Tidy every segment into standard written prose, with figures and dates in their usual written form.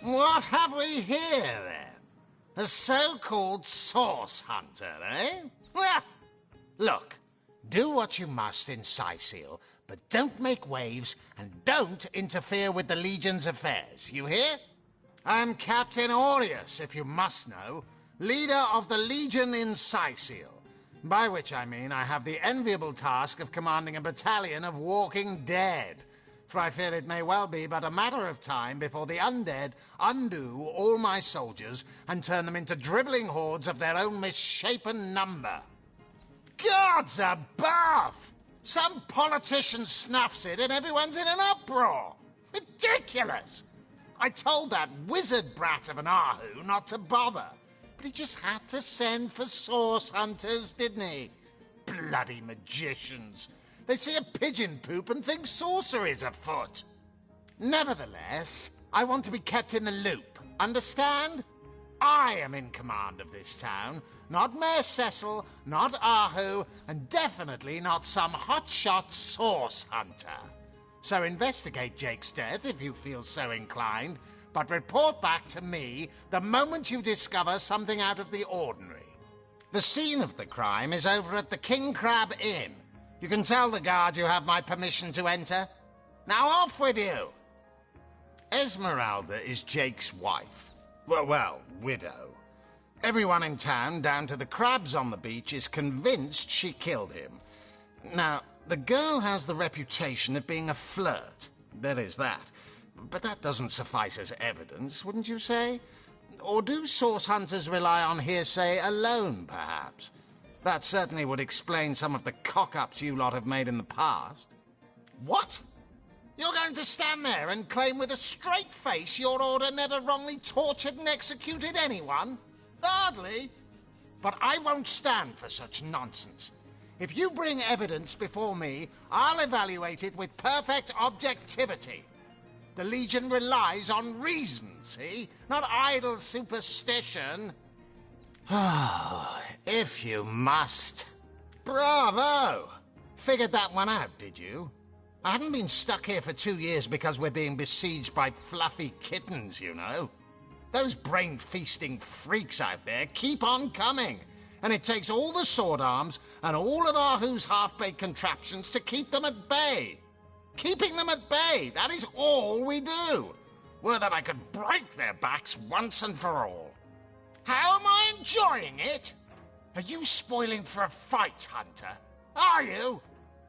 What have we here, then? A so-called source hunter, eh? Well, look, do what you must in Sicil, but don't make waves and don't interfere with the Legion's affairs, you hear? I'm Captain Aureus, if you must know, leader of the Legion in Sicil, by which I mean I have the enviable task of commanding a battalion of walking dead. For I fear it may well be but a matter of time before the undead undo all my soldiers and turn them into drivelling hordes of their own misshapen number. Gods above! Some politician snuffs it and everyone's in an uproar. Ridiculous! I told that wizard brat of an Ahu not to bother, but he just had to send for source hunters, didn't he? Bloody magicians! They see a pigeon poop and think sorcery's afoot. Nevertheless, I want to be kept in the loop. Understand? I am in command of this town, not Mayor Cecil, not Ahu, and definitely not some hotshot source hunter. So investigate Jake's death if you feel so inclined, but report back to me the moment you discover something out of the ordinary. The scene of the crime is over at the King Crab Inn. You can tell the guard you have my permission to enter. Now off with you! Esmeralda is Jake's wife. Well, widow. Everyone in town, down to the crabs on the beach, is convinced she killed him. Now, the girl has the reputation of being a flirt. There is that. But that doesn't suffice as evidence, wouldn't you say? Or do source hunters rely on hearsay alone, perhaps? That certainly would explain some of the cock-ups you lot have made in the past. What? You're going to stand there and claim with a straight face your order never wrongly tortured and executed anyone? Hardly. But I won't stand for such nonsense. If you bring evidence before me, I'll evaluate it with perfect objectivity. The Legion relies on reason, see? Not idle superstition. If you must. Bravo! Figured that one out, did you? I haven't been stuck here for 2 years because we're being besieged by fluffy kittens, you know. Those brain-feasting freaks out there keep on coming, and it takes all the sword arms and all of Ahu's half-baked contraptions to keep them at bay. Keeping them at bay, that is all we do. Were that I could break their backs once and for all. How am I enjoying it? Are you spoiling for a fight, Hunter? Are you?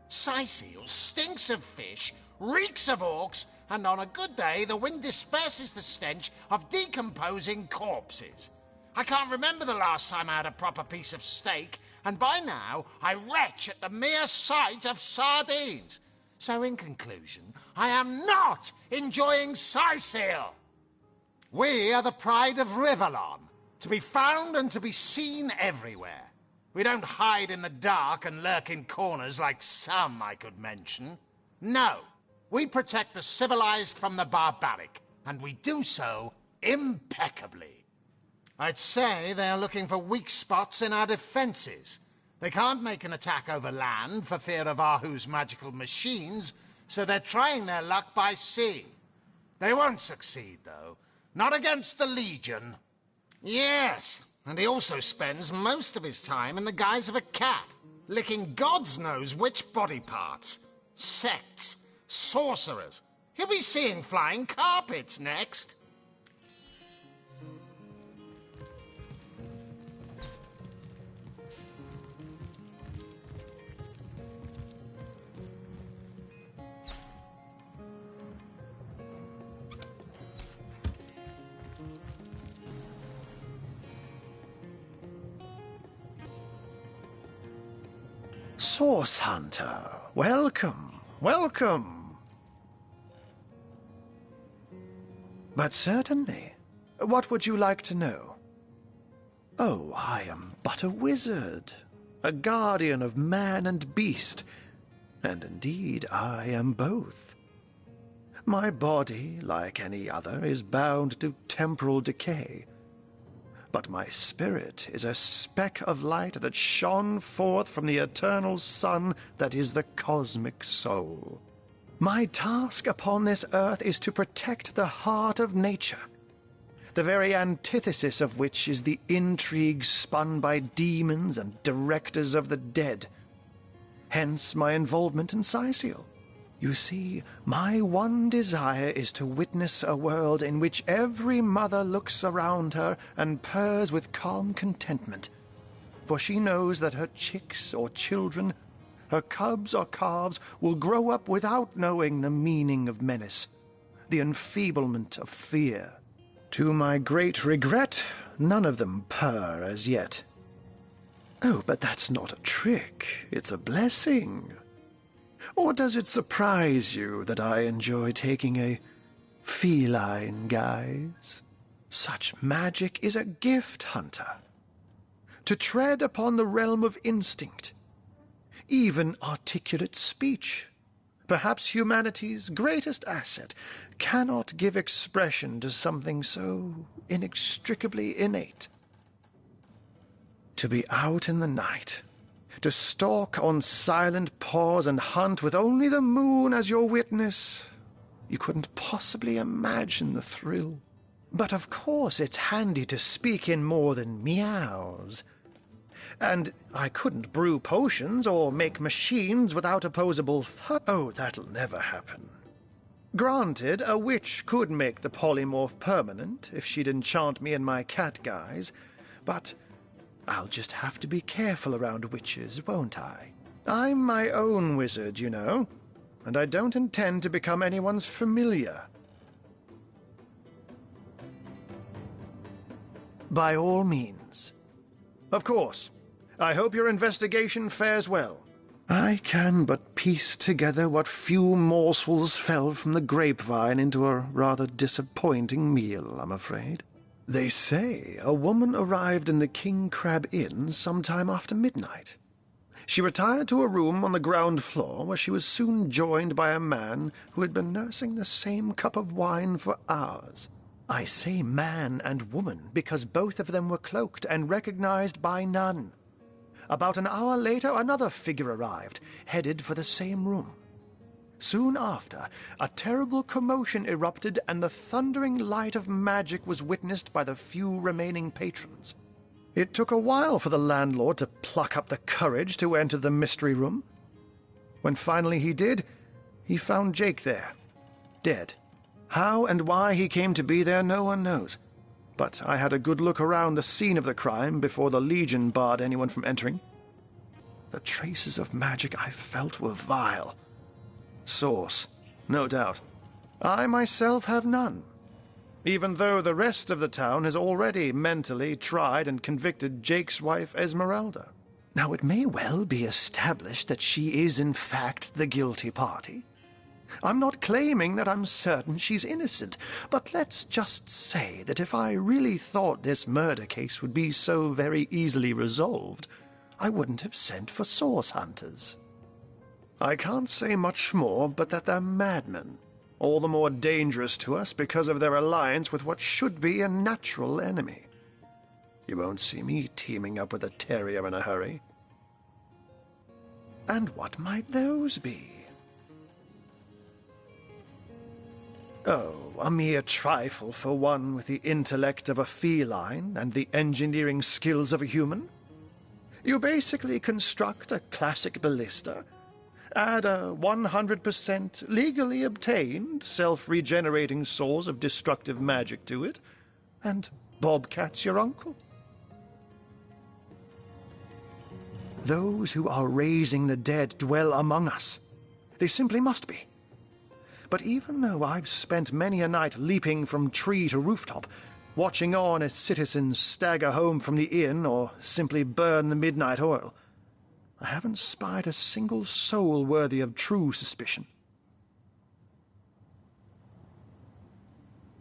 Sicil stinks of fish, reeks of orcs, and on a good day the wind disperses the stench of decomposing corpses. I can't remember the last time I had a proper piece of steak, and by now I retch at the mere sight of sardines. So in conclusion, I am not enjoying Sicil. We are the pride of Rivellon, to be found and to be seen everywhere. We don't hide in the dark and lurk in corners like some I could mention. No, we protect the civilized from the barbaric, and we do so impeccably. I'd say they are looking for weak spots in our defenses. They can't make an attack over land for fear of Ahu's magical machines, so they're trying their luck by sea. They won't succeed, though. Not against the Legion. Yes, and he also spends most of his time in the guise of a cat, licking God's knows which body parts. Sects, sorcerers. He'll be seeing flying carpets next. Source Hunter, welcome, welcome. But certainly, what would you like to know? Oh, I am but a wizard, a guardian of man and beast, and indeed I am both. My body, like any other, is bound to temporal decay. But my spirit is a speck of light that shone forth from the eternal sun that is the cosmic soul. My task upon this earth is to protect the heart of nature, the very antithesis of which is the intrigue spun by demons and directors of the dead. Hence my involvement in Siciel. You see, my one desire is to witness a world in which every mother looks around her and purrs with calm contentment, for she knows that her chicks or children, her cubs or calves, will grow up without knowing the meaning of menace, the enfeeblement of fear. To my great regret, none of them purr as yet. Oh, but that's not a trick. It's a blessing. Or does it surprise you that I enjoy taking a feline guise? Such magic is a gift, Hunter. To tread upon the realm of instinct, even articulate speech, perhaps humanity's greatest asset, cannot give expression to something so inextricably innate. To be out in the night, to stalk on silent paws and hunt with only the moon as your witness, you couldn't possibly imagine the thrill. But of course it's handy to speak in more than meows. And I couldn't brew potions or make machines without opposable Oh, that'll never happen. Granted, a witch could make the polymorph permanent if she'd enchant me in my cat guise, but I'll just have to be careful around witches, won't I? I'm my own wizard, you know, and I don't intend to become anyone's familiar. By all means. Of course. I hope your investigation fares well. I can but piece together what few morsels fell from the grapevine into a rather disappointing meal, I'm afraid. They say a woman arrived in the King Crab Inn sometime after midnight. She retired to a room on the ground floor, where she was soon joined by a man who had been nursing the same cup of wine for hours. I say man and woman because both of them were cloaked and recognized by none. About an hour later, another figure arrived, headed for the same room. Soon after, a terrible commotion erupted, and the thundering light of magic was witnessed by the few remaining patrons. It took a while for the landlord to pluck up the courage to enter the mystery room. When finally he did, he found Jake there, dead. How and why he came to be there, no one knows. But I had a good look around the scene of the crime before the Legion barred anyone from entering. The traces of magic I felt were vile. Source, no doubt. I myself have none, even though the rest of the town has already mentally tried and convicted Jake's wife Esmeralda. Now, it may well be established that she is in fact the guilty party. I'm not claiming that I'm certain she's innocent, but let's just say that if I really thought this murder case would be so very easily resolved, I wouldn't have sent for source hunters. I can't say much more but that they're madmen, all the more dangerous to us because of their alliance with what should be a natural enemy. You won't see me teaming up with a terrier in a hurry. And what might those be? Oh, a mere trifle for one with the intellect of a feline and the engineering skills of a human. You basically construct a classic ballista, add a 100% legally obtained self-regenerating source of destructive magic to it, and Bobcat's your uncle. Those who are raising the dead dwell among us. They simply must be. But even though I've spent many a night leaping from tree to rooftop, watching on as citizens stagger home from the inn or simply burn the midnight oil, I haven't spied a single soul worthy of true suspicion.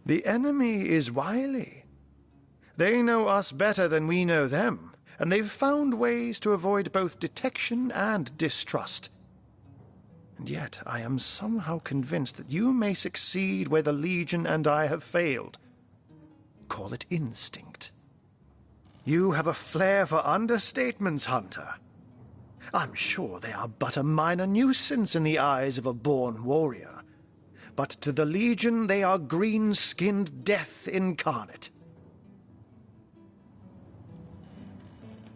The enemy is wily. They know us better than we know them, and they've found ways to avoid both detection and distrust. And yet I am somehow convinced that you may succeed where the Legion and I have failed. Call it instinct. You have a flair for understatements, Hunter. I'm sure they are but a minor nuisance in the eyes of a born warrior, but to the Legion they are green-skinned death incarnate.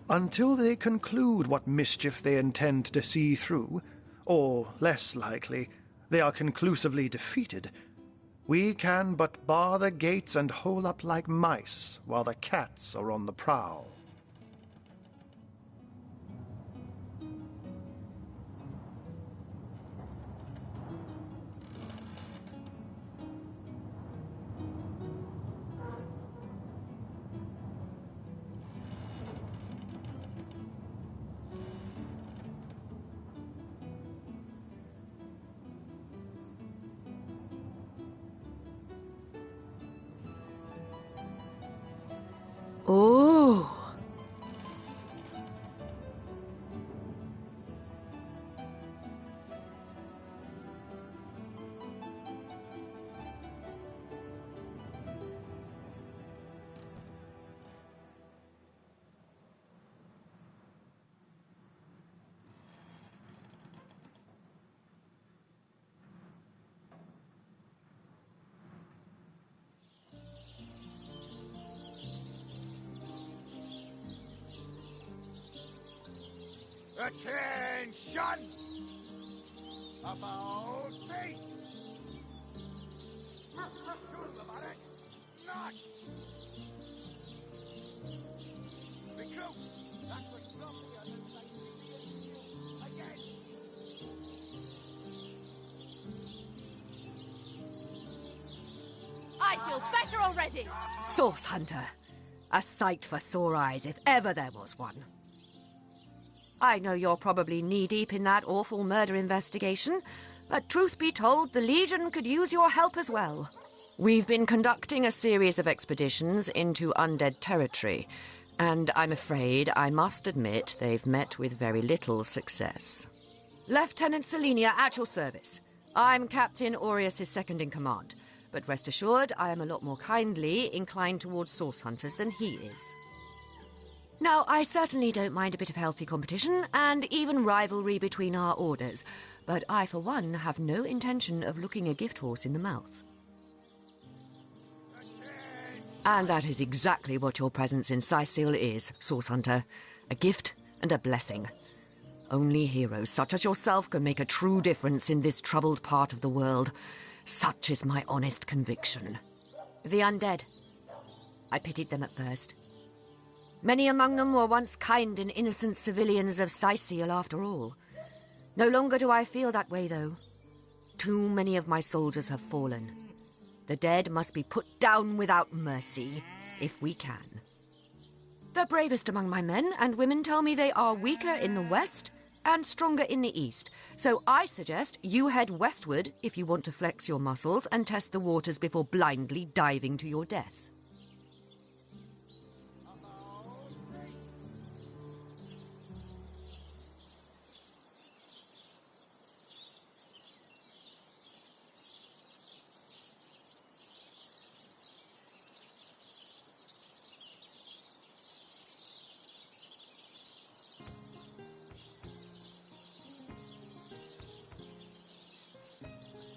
Until they conclude what mischief they intend to see through, or, less likely, they are conclusively defeated, we can but bar the gates and hole up like mice while the cats are on the prowl. Oh. Attention! About face! Not! Recruit! That was roughly an inside again! I feel better already! Source Hunter. A sight for sore eyes if ever there was one. I know you're probably knee-deep in that awful murder investigation, but truth be told, the Legion could use your help as well. We've been conducting a series of expeditions into undead territory, and I'm afraid I must admit they've met with very little success. Lieutenant Selenia, at your service. I'm Captain Aureus' second-in-command, but rest assured I am a lot more kindly inclined towards Source Hunters than he is. Now, I certainly don't mind a bit of healthy competition, and even rivalry between our orders, but I, for one, have no intention of looking a gift horse in the mouth. And that is exactly what your presence in Sicil is, Source Hunter. A gift and a blessing. Only heroes such as yourself can make a true difference in this troubled part of the world. Such is my honest conviction. The undead. I pitied them at first. Many among them were once kind and innocent civilians of Sicil, after all. No longer do I feel that way, though. Too many of my soldiers have fallen. The dead must be put down without mercy, if we can. The bravest among my men and women tell me they are weaker in the west and stronger in the east, so I suggest you head westward if you want to flex your muscles and test the waters before blindly diving to your death.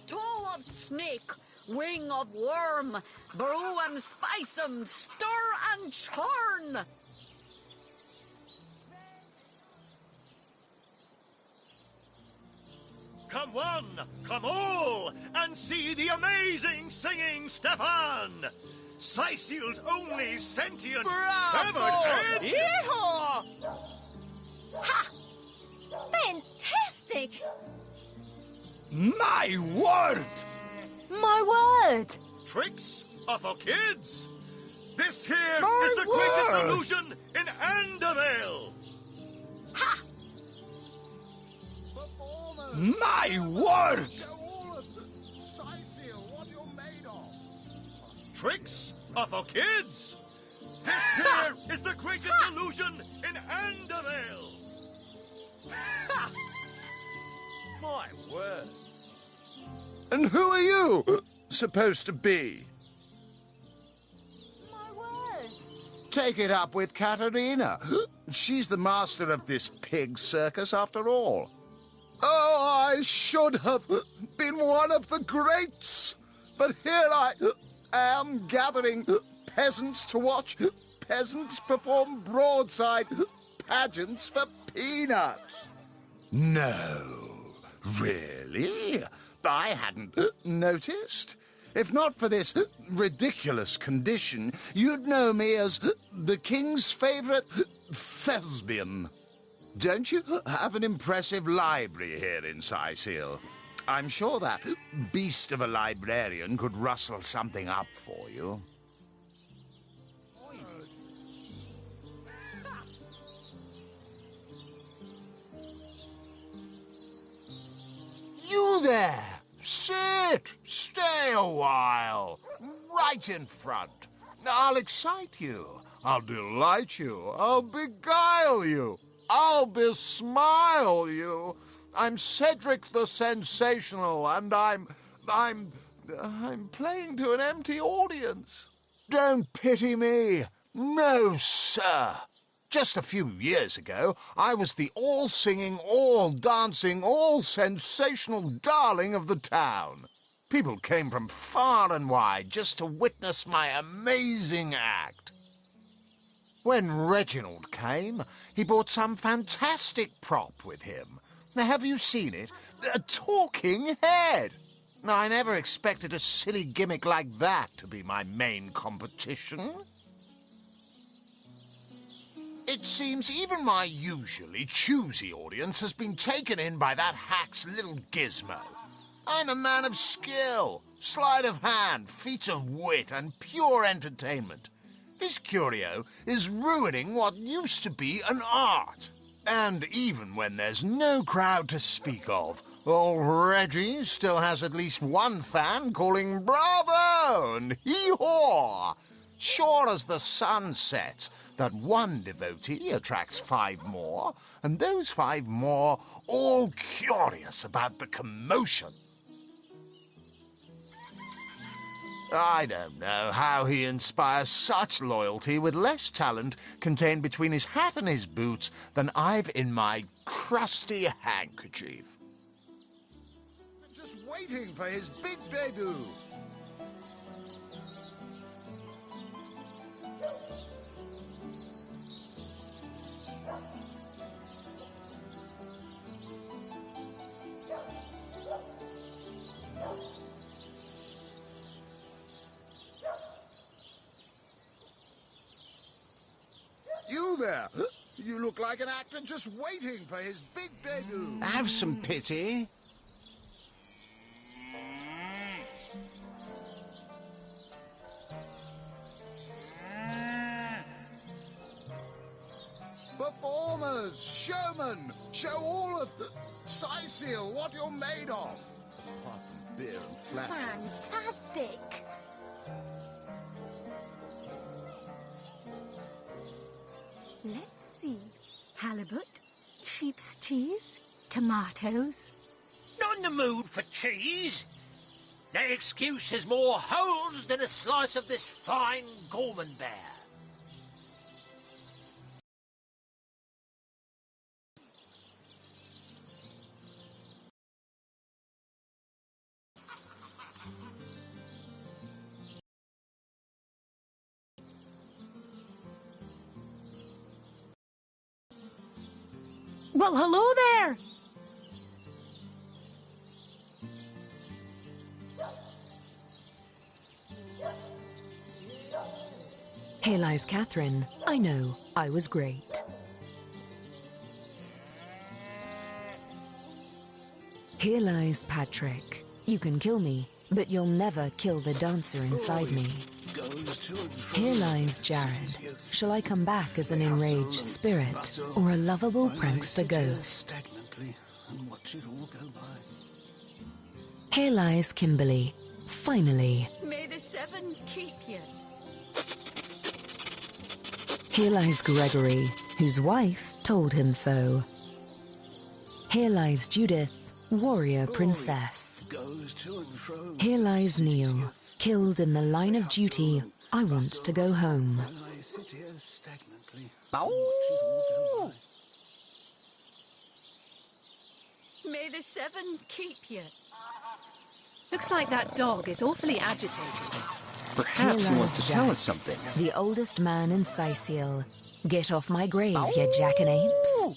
Toe of snake, wing of worm, brew 'em, spice 'em, stir and churn! Come one, come all, and see the amazing singing Stefan! Sicil's only sentient severed head! Yeehaw! Ha! Fantastic! My word! My word! Tricks are for kids! This here My is the greatest word! illusion in Andamale! Ha! My word! Tricks are for kids! This here is the greatest illusion in Andamale! My word! And who are you supposed to be? My word! Take it up with Katerina. She's the master of this pig circus after all. Oh, I should have been one of the greats. But here I am gathering peasants to watch peasants perform broadside pageants for peanuts. No, really? I hadn't noticed. If not for this ridiculous condition, you'd know me as the king's favourite thespian. Don't you have an impressive library here in Sicil? I'm sure that beast of a librarian could rustle something up for you. You there! Sit! Stay a while. Right in front. I'll excite you. I'll delight you. I'll beguile you. I'll besmile you. I'm Cedric the Sensational, and I'm playing to an empty audience. Don't pity me. No, sir. Just a few years ago, I was the all-singing, all-dancing, all-sensational darling of the town. People came from far and wide just to witness my amazing act. When Reginald came, he brought some fantastic prop with him. Now, have you seen it? A talking head! Now, I never expected a silly gimmick like that to be my main competition. It seems even my usually choosy audience has been taken in by that hack's little gizmo. I'm a man of skill, sleight of hand, feats of wit, and pure entertainment. This curio is ruining what used to be an art. And even when there's no crowd to speak of, old Reggie still has at least one fan calling bravo and hee-haw. Sure as the sun sets, that one devotee attracts 5 more, and those 5 more all curious about the commotion. I don't know how he inspires such loyalty with less talent contained between his hat and his boots than I've in my crusty handkerchief. Just waiting for his big debut. You there! You look like an actor just waiting for his big debut. Have some pity. Performers, showmen, show all of the Sicil what you're made of. Apart from beer and flat. Fantastic! Let's see. Halibut, sheep's cheese, tomatoes. Not in the mood for cheese. That excuse has more holes than a slice of this fine Gorman bear. Well, hello there! Here lies Catherine. I know, I was great. Here lies Patrick. You can kill me, but you'll never kill the dancer inside me. Here lies Jared. Shall I come back as an enraged spirit, or a lovable prankster ghost? Here lies Kimberly. Finally. May the 7 keep you. Here lies Gregory, whose wife told him so. Here lies Judith, warrior princess. Here lies Neil, killed in the line of duty. I want to go home. Oh! May the 7 keep you. Looks like that dog is awfully agitated. Perhaps he wants to tell us something. The oldest man in Sicil. Get off my grave, you jackanapes.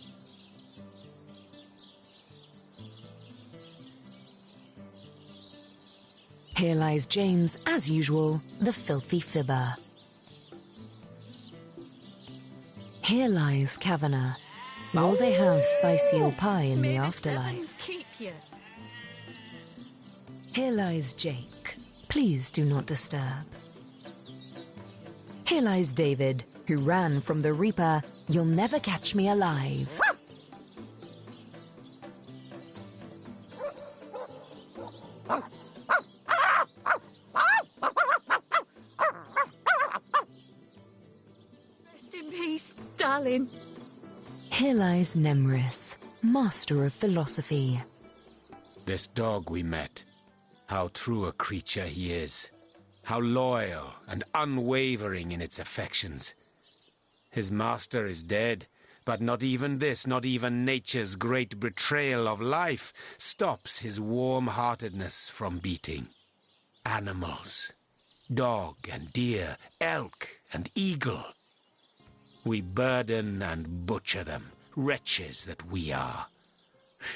Here lies James, as usual, the filthy fibber. Here lies Kavanagh. Will they have Sicil pie in the afterlife? Keep you. Here lies Jake. Please do not disturb. Here lies David, who ran from the Reaper. You'll never catch me alive. Rest in peace, darling. Here lies Nemris, master of philosophy. This dog we met, how true a creature he is. How loyal and unwavering in its affections. His master is dead, but not even this, not even nature's great betrayal of life, stops his warm-heartedness from beating. Animals, dog and deer, elk and eagle. We burden and butcher them, wretches that we are.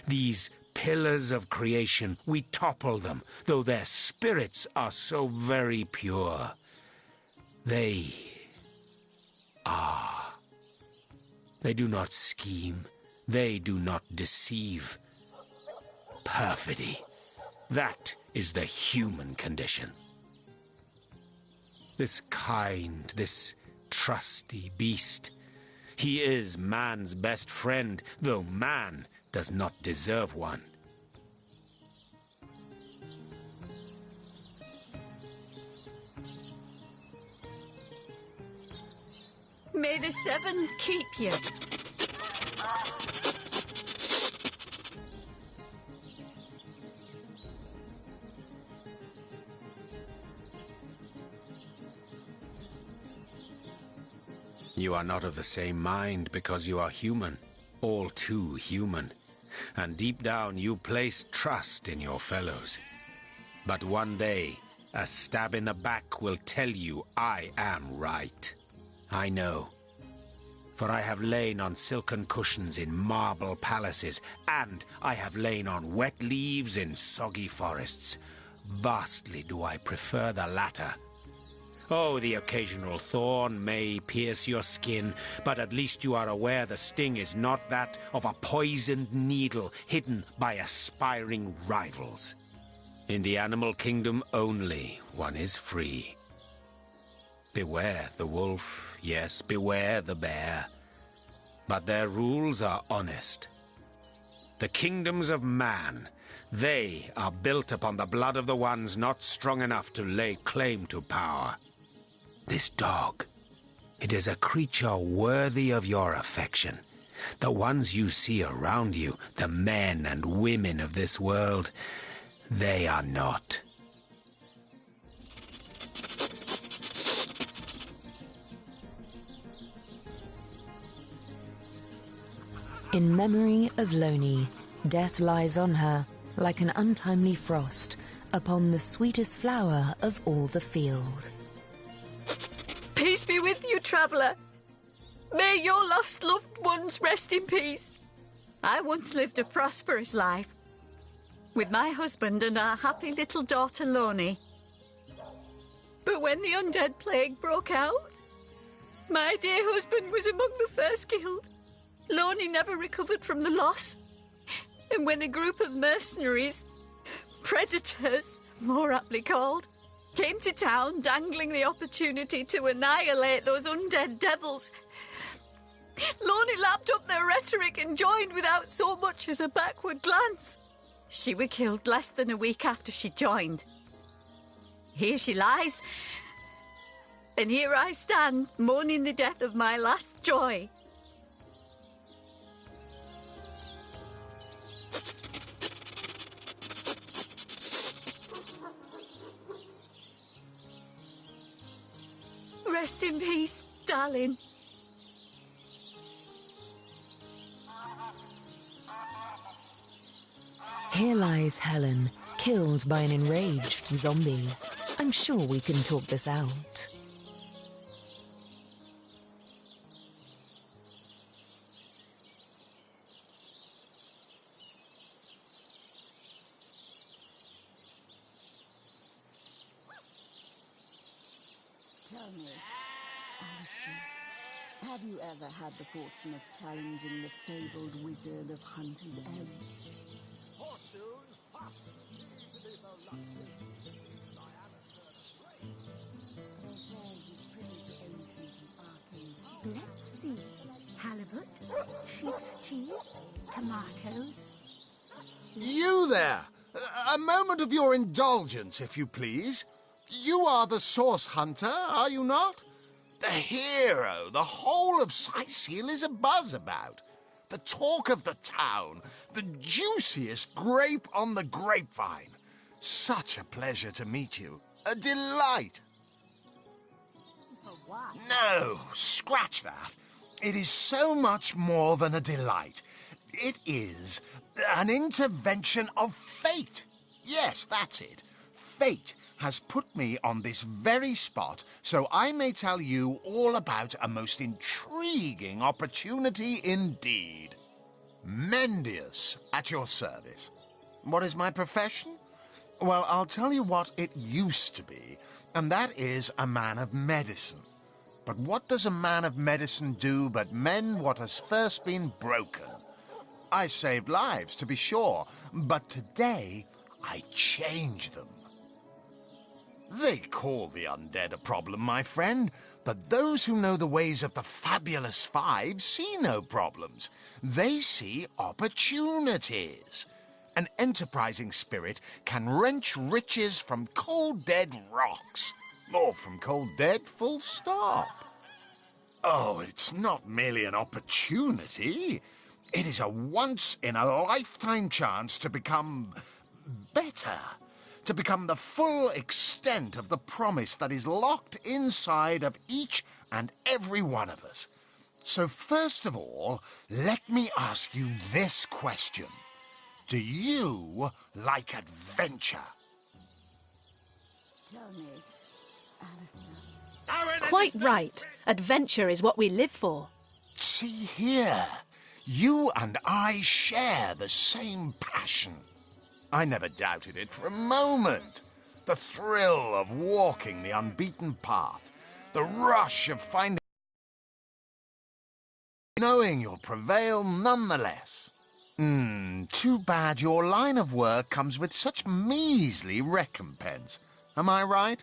These pillars of creation, we topple them, though their spirits are so very pure. They are. They do not scheme. They do not deceive. Perfidy. That is the human condition. This kind, this trusty beast, he is man's best friend, though man does not deserve one. May the seven keep you. You are not of the same mind because you are human, all too human, and deep down you place trust in your fellows. But one day, a stab in the back will tell you I am right. I know, for I have lain on silken cushions in marble palaces, and I have lain on wet leaves in soggy forests. Vastly do I prefer the latter. Oh, the occasional thorn may pierce your skin, but at least you are aware the sting is not that of a poisoned needle hidden by aspiring rivals. In the animal kingdom only one is free. Beware the wolf, yes, beware the bear. But their rules are honest. The kingdoms of man, they are built upon the blood of the ones not strong enough to lay claim to power. This dog, it is a creature worthy of your affection. The ones you see around you, the men and women of this world, they are not. In memory of Loni, death lies on her like an untimely frost upon the sweetest flower of all the field. Peace be with you, traveller. May your lost loved ones rest in peace. I once lived a prosperous life with my husband and our happy little daughter Loni. But when the undead plague broke out, my dear husband was among the first killed. Loni never recovered from the loss. And when a group of mercenaries, predators, more aptly called, came to town dangling the opportunity to annihilate those undead devils, Loni lapped up their rhetoric and joined without so much as a backward glance. She were killed less than a week after she joined. Here she lies, and here I stand, mourning the death of my last joy. Rest in peace, darling. Here lies Helen, killed by an enraged zombie. I'm sure we can talk this out. Tell me, Alison, have you ever had the fortune of challenging the fabled wizard of Hunter's Edge? Let's see. Halibut, sheep's cheese, tomatoes. You there! A moment of your indulgence, if you please. You are the source hunter, are you not? The hero the whole of Sightseal is abuzz about. The talk of the town, the juiciest grape on the grapevine. Such a pleasure to meet you. A delight. No, scratch that. It is so much more than a delight. It is an intervention of fate. Yes, that's it. Fate has put me on this very spot so I may tell you all about a most intriguing opportunity indeed. Mendius, at your service. What is my profession? Well, I'll tell you what it used to be, and that is a man of medicine. But what does a man of medicine do but mend what has first been broken? I saved lives, to be sure, but today I change them. They call the undead a problem, my friend, but those who know the ways of the Fabulous Five see no problems. They see opportunities. An enterprising spirit can wrench riches from cold dead rocks, or from cold dead full stop. Oh, it's not merely an opportunity. It is a once-in-a-lifetime chance to become better, to become the full extent of the promise that is locked inside of each and every one of us. So first of all, let me ask you this question. Do you like adventure? Tell me, Quite right. Adventure is what we live for. See here. You and I share the same passion. I never doubted it for a moment. The thrill of walking the unbeaten path, the rush of finding, knowing you'll prevail nonetheless. Too bad your line of work comes with such measly recompense. Am I right?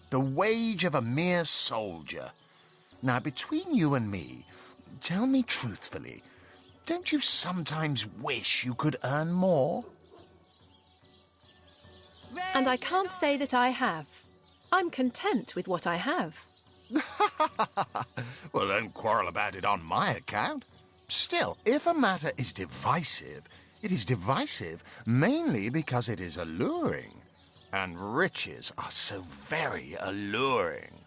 The wage of a mere soldier. Now, between you and me, tell me truthfully, don't you sometimes wish you could earn more? And I can't say that I have. I'm content with what I have. Well, don't quarrel about it on my account. Still, if a matter is divisive, it is divisive mainly because it is alluring. And riches are so very alluring.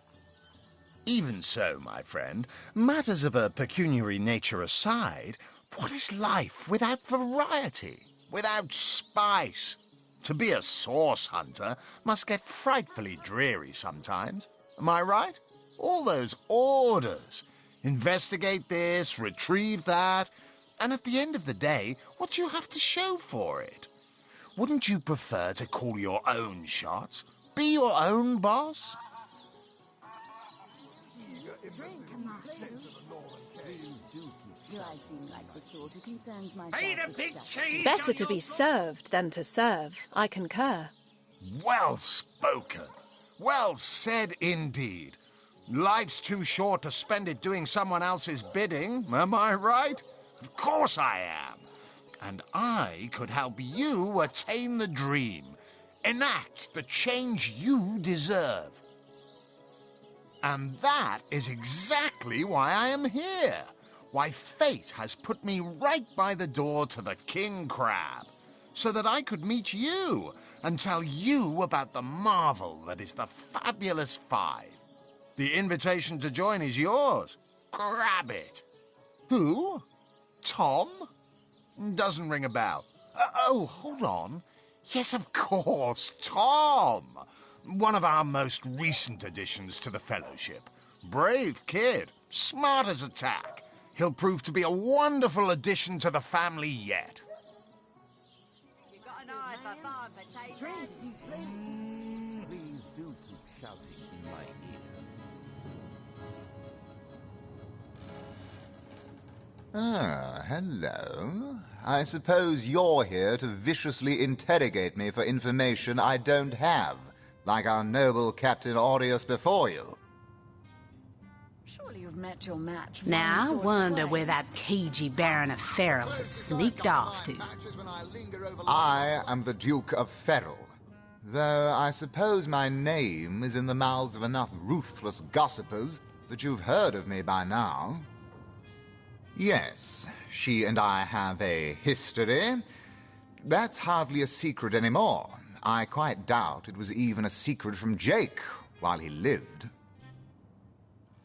Even so, my friend, matters of a pecuniary nature aside, what is life without variety, without spice? To be a source hunter must get frightfully dreary sometimes. Am I right? All those orders. Investigate this, retrieve that, and at the end of the day, what do you have to show for it? Wouldn't you prefer to call your own shots? Be your own boss? Hey, the big cheese! Better to be served than to serve. I concur. Well spoken. Well said indeed. Life's too short to spend it doing someone else's bidding, am I right? Of course I am. And I could help you attain the dream, enact the change you deserve. And that is exactly why I am here. Why fate has put me right by the door to the King Crab, so that I could meet you and tell you about the marvel that is the Fabulous Five. The invitation to join is yours. Grab it. Who? Tom? Doesn't ring a bell. Oh, hold on. Yes, of course, Tom. One of our most recent additions to the Fellowship. Brave kid, smart as a tack. He'll prove to be a wonderful addition to the family yet. You got an eye for farm potatoes? Please do keep shouting in my ear. Ah, hello. I suppose you're here to viciously interrogate me for information I don't have, like our noble Captain Aureus before you. Surely you've met your match Now I once or wonder twice. where that cagey Baron of Ferrell has sneaked off to. I am the Duke of Ferrell, though I suppose my name is in the mouths of enough ruthless gossipers that you've heard of me by now. Yes, she and I have a history. That's hardly a secret anymore. I quite doubt it was even a secret from Jake while he lived.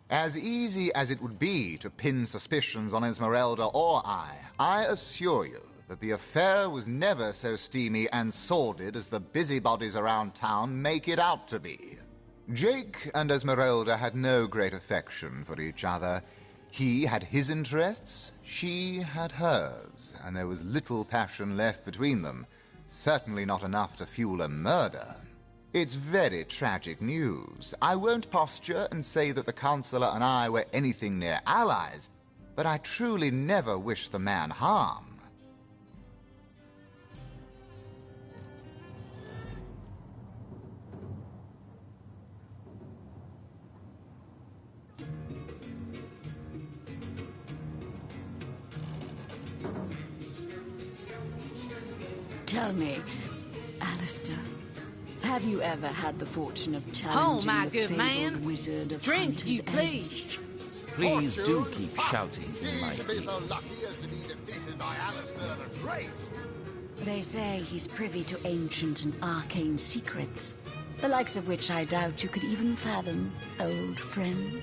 As easy as it would be to pin suspicions on Esmeralda or I assure you that the affair was never so steamy and sordid as the busybodies around town make it out to be. Jake and Esmeralda had no great affection for each other. He had his interests, she had hers, and there was little passion left between them, certainly not enough to fuel a murder. It's very tragic news. I won't posture and say that the Counselor and I were anything near allies, but I truly never wished the man harm. Tell me, Alistair, have you ever had the fortune of Oh, challenging my the good fabled man. wizard of Drink, Hunter's you Edge? please. Please do keep shouting in my He should be ear. so lucky as to be defeated by Alistair the Great. They say he's privy to ancient and arcane secrets, the likes of which I doubt you could even fathom, old friend.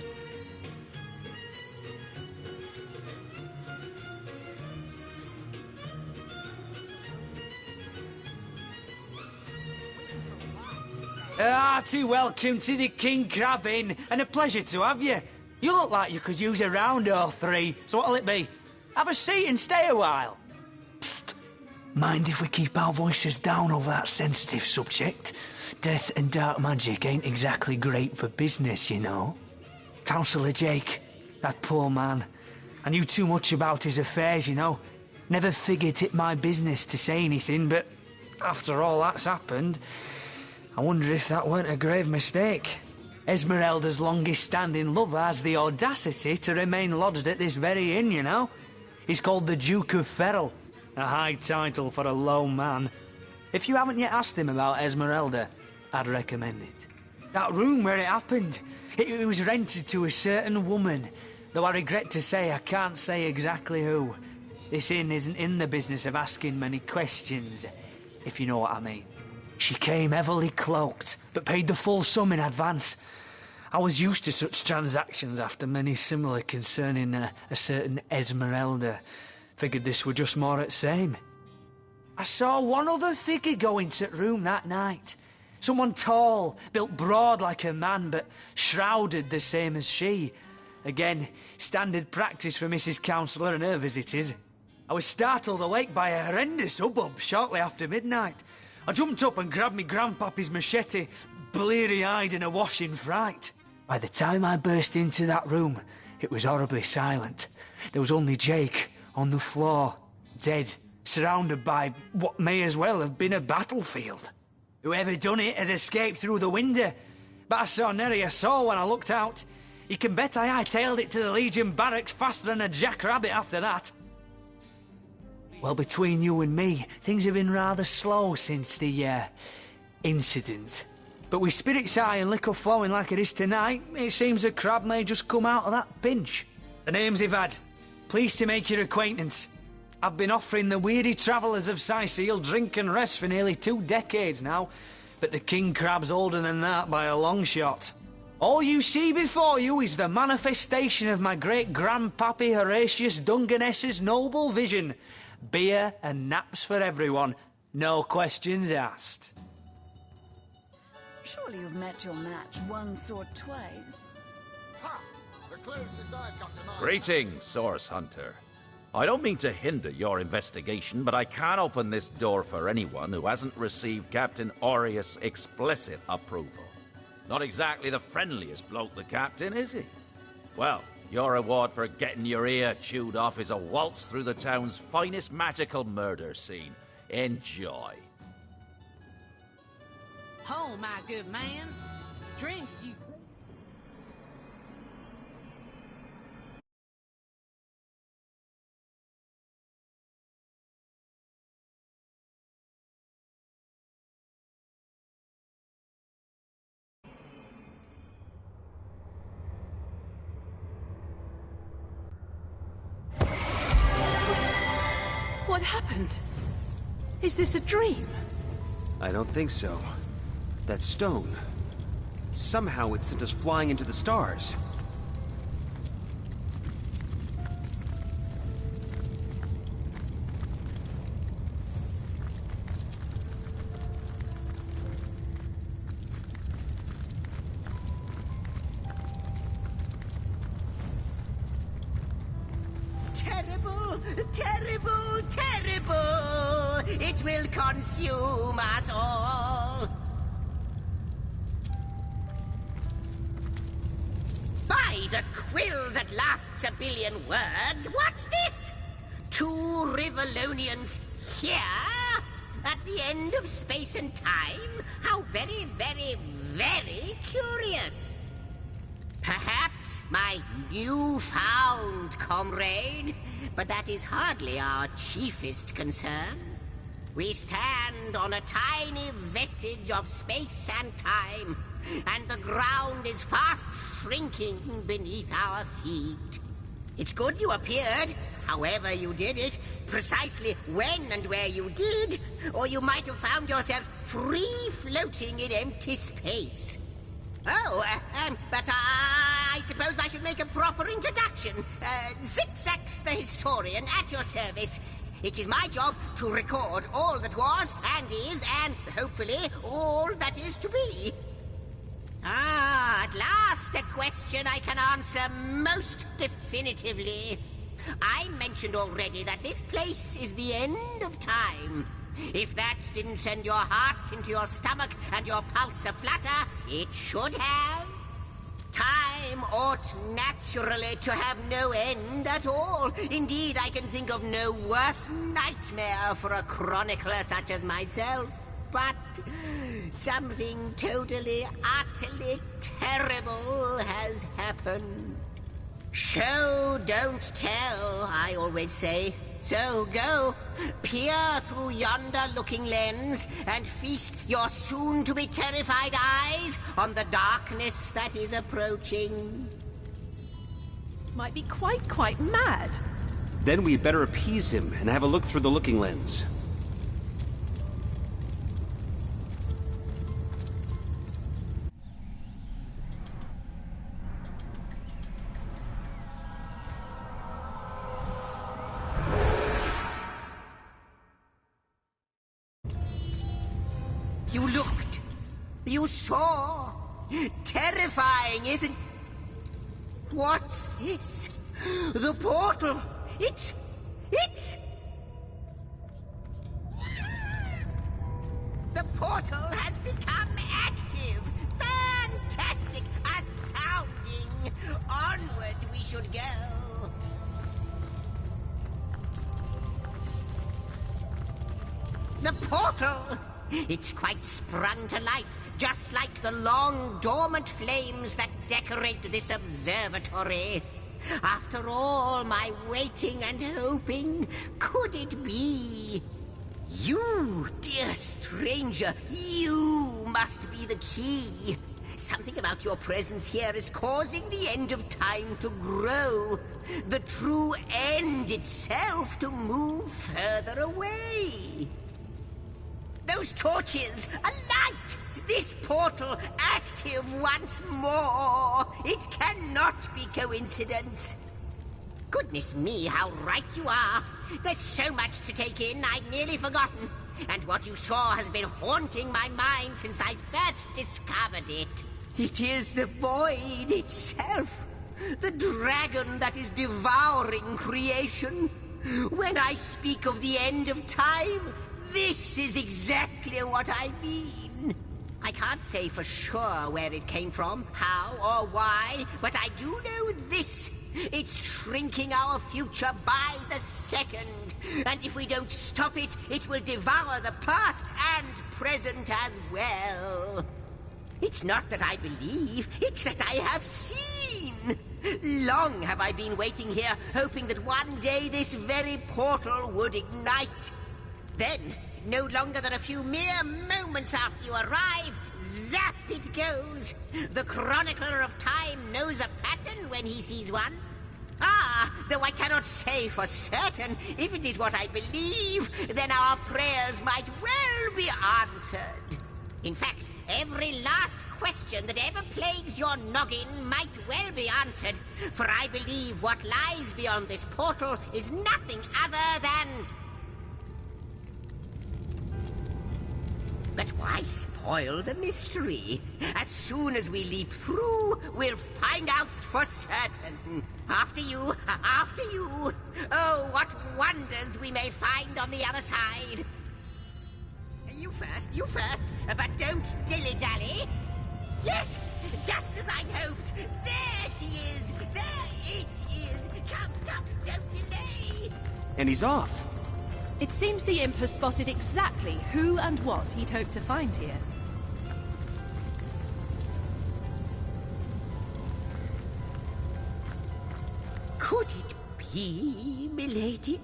Hearty welcome to the King Crab Inn, and a pleasure to have you. You look like you could use a round or three, so what'll it be? Have a seat and stay a while. Psst. Mind if we keep our voices down over that sensitive subject? Death and dark magic ain't exactly great for business, you know. Councillor Jake, that poor man. I knew too much about his affairs, you know. Never figured it my business to say anything, but after all that's happened, I wonder if that weren't a grave mistake. Esmeralda's longest-standing lover has the audacity to remain lodged at this very inn, you know. He's called the Duke of Ferrell, a high title for a low man. If you haven't yet asked him about Esmeralda, I'd recommend it. That room where it happened, it was rented to a certain woman, though I regret to say I can't say exactly who. This inn isn't in the business of asking many questions, if you know what I mean. She came heavily cloaked, but paid the full sum in advance. I was used to such transactions after many similar concerning a certain Esmeralda. Figured this were just more at same. I saw one other figure go into the room that night. Someone tall, built broad like a man, but shrouded the same as she. Again, standard practice for Mrs. Councillor and her visitors. I was startled awake by a horrendous hubbub shortly after midnight. I jumped up and grabbed me grandpappy's machete, bleary-eyed and awash in fright. By the time I burst into that room, it was horribly silent. There was only Jake on the floor, dead, surrounded by what may as well have been a battlefield. Whoever done it has escaped through the window, but I saw nary a soul when I looked out. You can bet I hightailed it to the Legion barracks faster than a jackrabbit after that. Well, between you and me, things have been rather slow since the, incident. But with spirits high and liquor flowing like it is tonight, it seems the crab may just come out of that pinch. The name's Ivad. Pleased to make your acquaintance. I've been offering the weary travellers of Sicil drink and rest for nearly 2 decades now, but the king crab's older than that by a long shot. All you see before you is the manifestation of my great-grandpappy Horatius Dungeness's noble vision. Beer and naps for everyone. No questions asked. Surely you've met your match once or twice. Ha! The closest I've got to my... Greetings, Source Hunter. I don't mean to hinder your investigation, but I can't open this door for anyone who hasn't received Captain Aureus' explicit approval. Not exactly the friendliest bloke, the captain, is he? Well, Your reward for getting your ear chewed off is a waltz through the town's finest magical murder scene. Enjoy. Ho, my good man. Drink, you... What happened? Is this a dream? I don't think so. That stone. Somehow it sent us flying into the stars. Terrible, terrible, terrible! It will consume us all! By the quill that lasts a billion words, what's this? 2 Rivalonians here? At the end of space and time? How very, very, very curious! Perhaps my newfound comrade, but that is hardly our chiefest concern. We stand on a tiny vestige of space and time, and the ground is fast shrinking beneath our feet. It's good you appeared, however you did it, precisely when and where you did, or you might have found yourself free floating in empty space. Oh, but I suppose I should make a proper introduction. Zixax the historian at your service. It is my job to record all that was and is and, hopefully, all that is to be. Ah, at last a question I can answer most definitively. I mentioned already that this place is the end of time. If that didn't send your heart into your stomach and your pulse a-flutter, it should have. Time ought naturally to have no end at all. Indeed, I can think of no worse nightmare for a chronicler such as myself. But something totally, utterly terrible has happened. Show, don't tell, I always say. So go, peer through yonder looking lens and feast your soon-to-be terrified eyes on the darkness that is approaching. Might be quite mad. Then we'd better appease him and have a look through the looking lens. You looked. You saw. Terrifying, isn't... What's this? The portal. It's... The portal has become active. Fantastic. Astounding. Onward we should go. The portal! It's quite sprung to life, just like the long, dormant flames that decorate this observatory. After all my waiting and hoping, could it be? You, dear stranger, you must be the key. Something about your presence here is causing the end of time to grow. The true end itself to move further away. Those torches! A light! This portal active once more! It cannot be coincidence. Goodness me, how right you are. There's so much to take in, I'd nearly forgotten. And what you saw has been haunting my mind since I first discovered it. It is the void itself. The dragon that is devouring creation. When I speak of the end of time, this is exactly what I mean. I can't say for sure where it came from, how or why, but I do know this. It's shrinking our future by the second. And if we don't stop it, it will devour the past and present as well. It's not that I believe, it's that I have seen. Long have I been waiting here, hoping that one day this very portal would ignite. Then, no longer than a few mere moments after you arrive, zap it goes. The chronicler of time knows a pattern when he sees one. Ah, though I cannot say for certain, if it is what I believe, then our prayers might well be answered. In fact, every last question that ever plagued your noggin might well be answered, for I believe what lies beyond this portal is nothing other than... But why spoil the mystery? As soon as we leap through, we'll find out for certain. After you, after you. Oh, what wonders we may find on the other side. You first, but don't dilly-dally. Yes, just as I hoped. There she is, there it is. Come, don't delay. And he's off. It seems the imp has spotted exactly who and what he'd hoped to find here. Could it be, milady?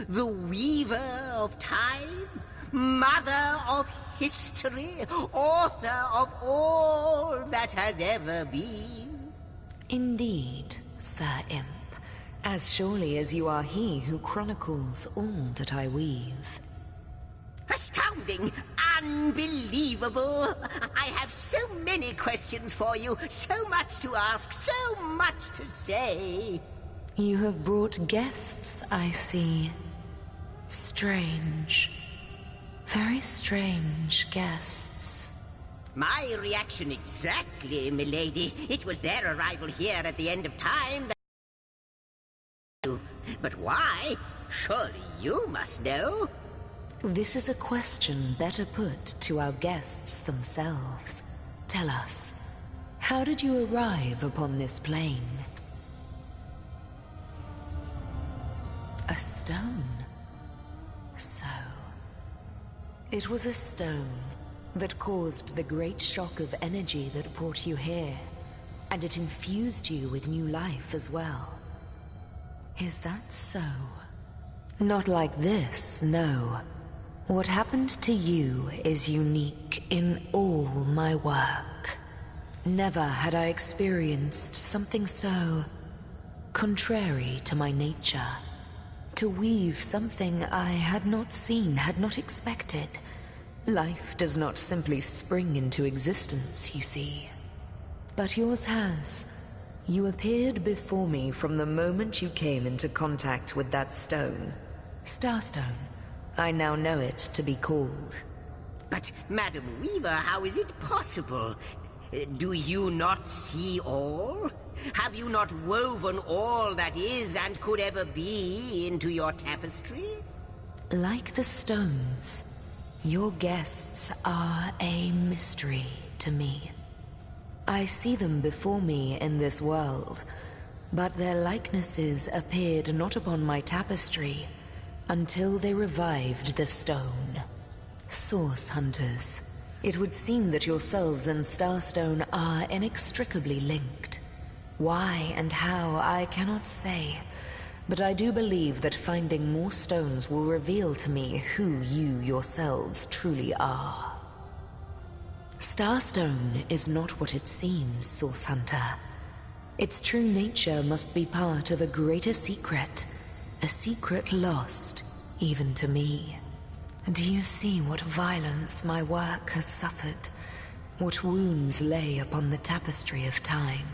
The weaver of time? Mother of history? Author of all that has ever been? Indeed, Sir Imp. As surely as you are he who chronicles all that I weave. Astounding! Unbelievable! I have so many questions for you, so much to ask, so much to say. You have brought guests, I see. Strange. Very strange guests. My reaction exactly, milady. It was their arrival here at the end of time that... But why? Surely you must know. This is a question better put to our guests themselves. Tell us, how did you arrive upon this plane? A stone. So, it was a stone that caused the great shock of energy that brought you here, and it infused you with new life as well. Is that so? Not like this, no. What happened to you is unique in all my work. Never had I experienced something so contrary to my nature. To weave something I had not seen, had not expected. Life does not simply spring into existence, you see. But yours has. You appeared before me from the moment you came into contact with that stone. Starstone. I now know it to be called. But, Madam Weaver, how is it possible? Do you not see all? Have you not woven all that is and could ever be into your tapestry? Like the stones, your guests are a mystery to me. I see them before me in this world, but their likenesses appeared not upon my tapestry until they revived the stone. Source hunters, it would seem that yourselves and Starstone are inextricably linked. Why and how, I cannot say, but I do believe that finding more stones will reveal to me who you yourselves truly are. Starstone is not what it seems, Source Hunter. Its true nature must be part of a greater secret, a secret lost, even to me. Do you see what violence my work has suffered? What wounds lay upon the tapestry of time?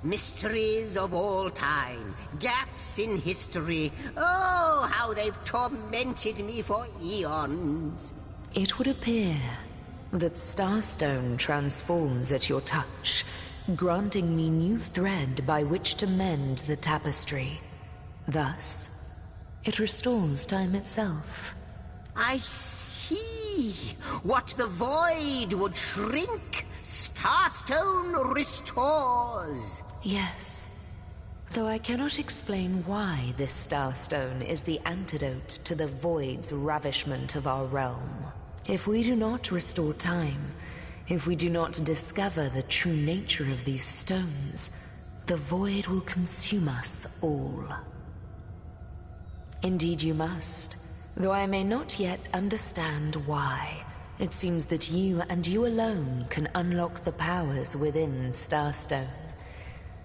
Mysteries of all time, gaps in history. Oh, how they've tormented me for eons. It would appear that Starstone transforms at your touch, granting me new thread by which to mend the tapestry. Thus, it restores time itself. I see. What the void would shrink, Starstone restores. Yes. Though I cannot explain why this starstone is the antidote to the void's ravishment of our realm. If we do not restore time, if we do not discover the true nature of these stones, the void will consume us all. Indeed you must, though I may not yet understand why. It seems that you and you alone can unlock the powers within Starstone.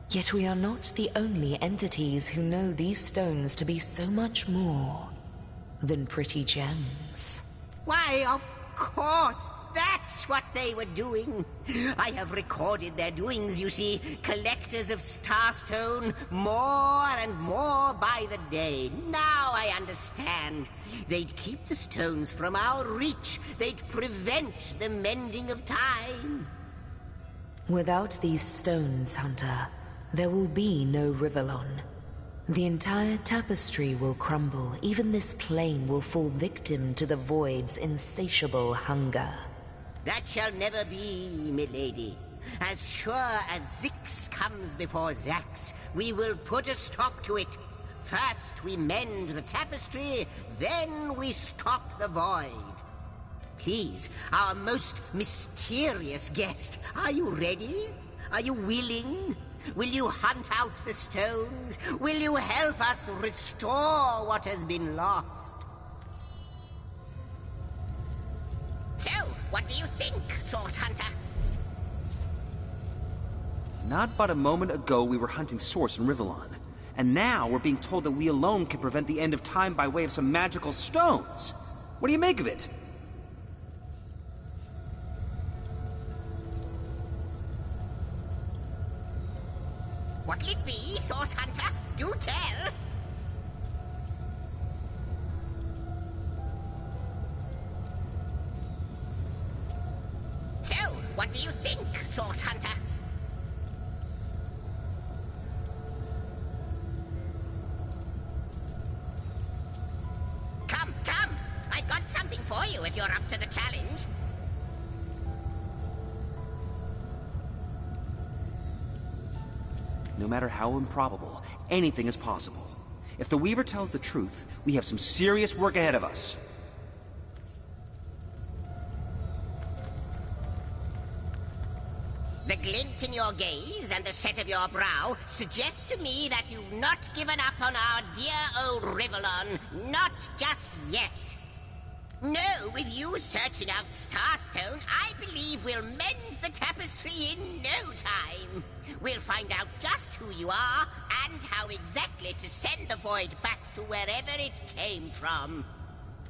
Yet we are not the only entities who know these stones to be so much more than pretty gems. Why, of course, that's what they were doing. I have recorded their doings, you see. Collectors of Starstone, more and more by the day. Now I understand. They'd keep the stones from our reach. They'd prevent the mending of time. Without these stones, Hunter, there will be no Rivellon. The entire tapestry will crumble. Even this plane will fall victim to the Void's insatiable hunger. That shall never be, milady. As sure as Zix comes before Zax, we will put a stop to it. First we mend the tapestry, then we stop the Void. Please, our most mysterious guest, are you ready? Are you willing? Will you hunt out the stones? Will you help us restore what has been lost? So, what do you think, Source Hunter? Not but a moment ago we were hunting Source in Rivellon, and now we're being told that we alone can prevent the end of time by way of some magical stones. What do you make of it? What'll it be, Source Hunter? Do tell! So, what do you think, Source Hunter? Come, come! I've got something for you if you're up to the challenge. No matter how improbable, anything is possible. If the Weaver tells the truth, we have some serious work ahead of us. The glint in your gaze and the set of your brow suggest to me that you've not given up on our dear old Rivellon. Not just yet. No, with you searching out Starstone, I believe we'll mend the tapestry in no time. We'll find out just who you are and how exactly to send the Void back to wherever it came from.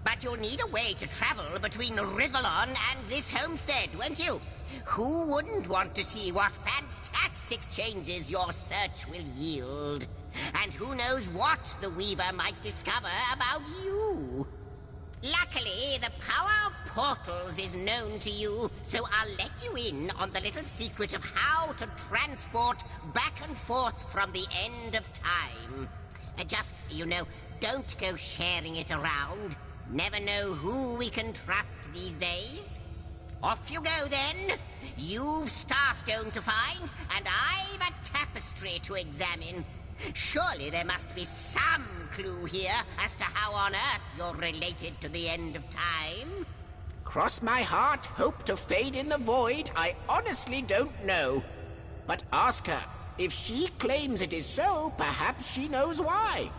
But you'll need a way to travel between Rivellon and this homestead, won't you? Who wouldn't want to see what fantastic changes your search will yield? And who knows what the Weaver might discover about you? Luckily, the power of portals is known to you, so I'll let you in on the little secret of how to transport back and forth from the end of time. Just, you know, don't go sharing it around. Never know who we can trust these days. Off you go, then. You've Starstone to find, and I've a tapestry to examine. Surely there must be some clue here as to how on earth you're related to the end of time. Cross my heart, hope to fade in the void, I honestly don't know. But ask her. If she claims it is so, perhaps she knows why.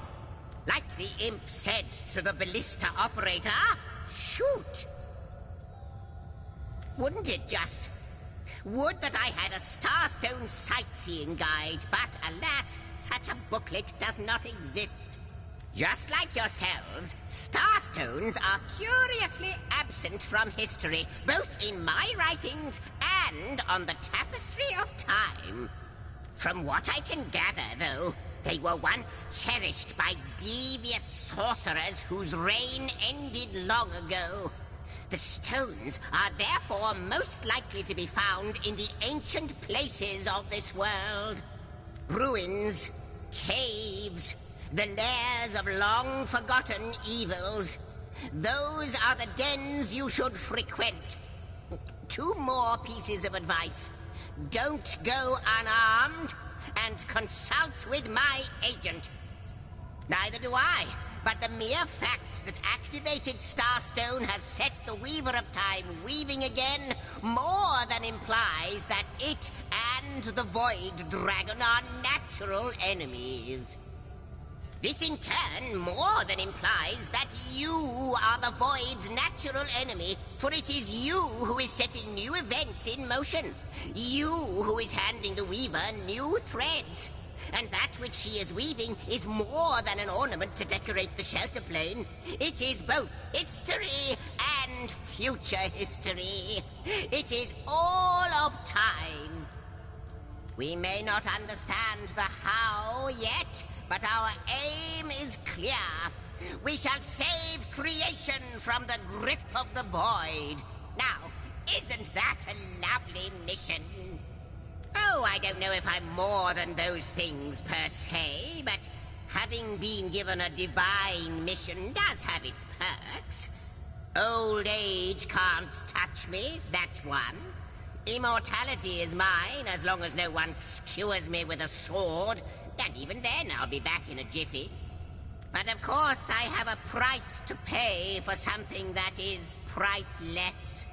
Like the imp said to the ballista operator, shoot! Wouldn't it just? Would that I had a Starstone sightseeing guide, but alas, such a booklet does not exist. Just like yourselves, Starstones are curiously absent from history, both in my writings and on the Tapestry of Time. From what I can gather, though, they were once cherished by devious sorcerers whose reign ended long ago. The stones are therefore most likely to be found in the ancient places of this world. Ruins, caves, the lairs of long-forgotten evils. Those are the dens you should frequent. 2 more pieces of advice. Don't go unarmed, and consult with my agent. Neither do I, but the mere fact that activated Starstone has set the Weaver of Time weaving again more than implies that it and the Void Dragon are natural enemies. This in turn more than implies that you are the Void's natural enemy, for it is you who is setting new events in motion. You who is handing the Weaver new threads. And that which she is weaving is more than an ornament to decorate the shelter plane. It is both history and future history. It is all of time. We may not understand the how yet, but our aim is clear. We shall save creation from the grip of the Void. Now, isn't that a lovely mission? Oh, I don't know if I'm more than those things per se, but having been given a divine mission does have its perks. Old age can't touch me, that's one. Immortality is mine as long as no one skewers me with a sword, and even then I'll be back in a jiffy. But of course I have a price to pay for something that is priceless.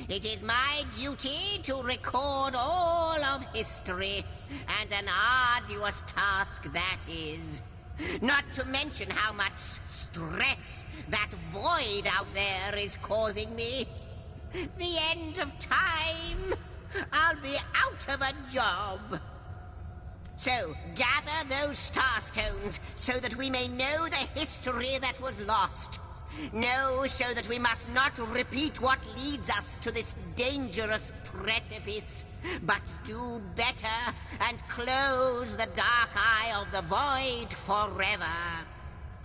It is my duty to record all of history, and an arduous task that is. Not to mention how much stress that void out there is causing me. The end of time. I'll be out of a job. So, gather those starstones so that we may know the history that was lost. Know so that we must not repeat what leads us to this dangerous precipice, but do better and close the dark eye of the void forever.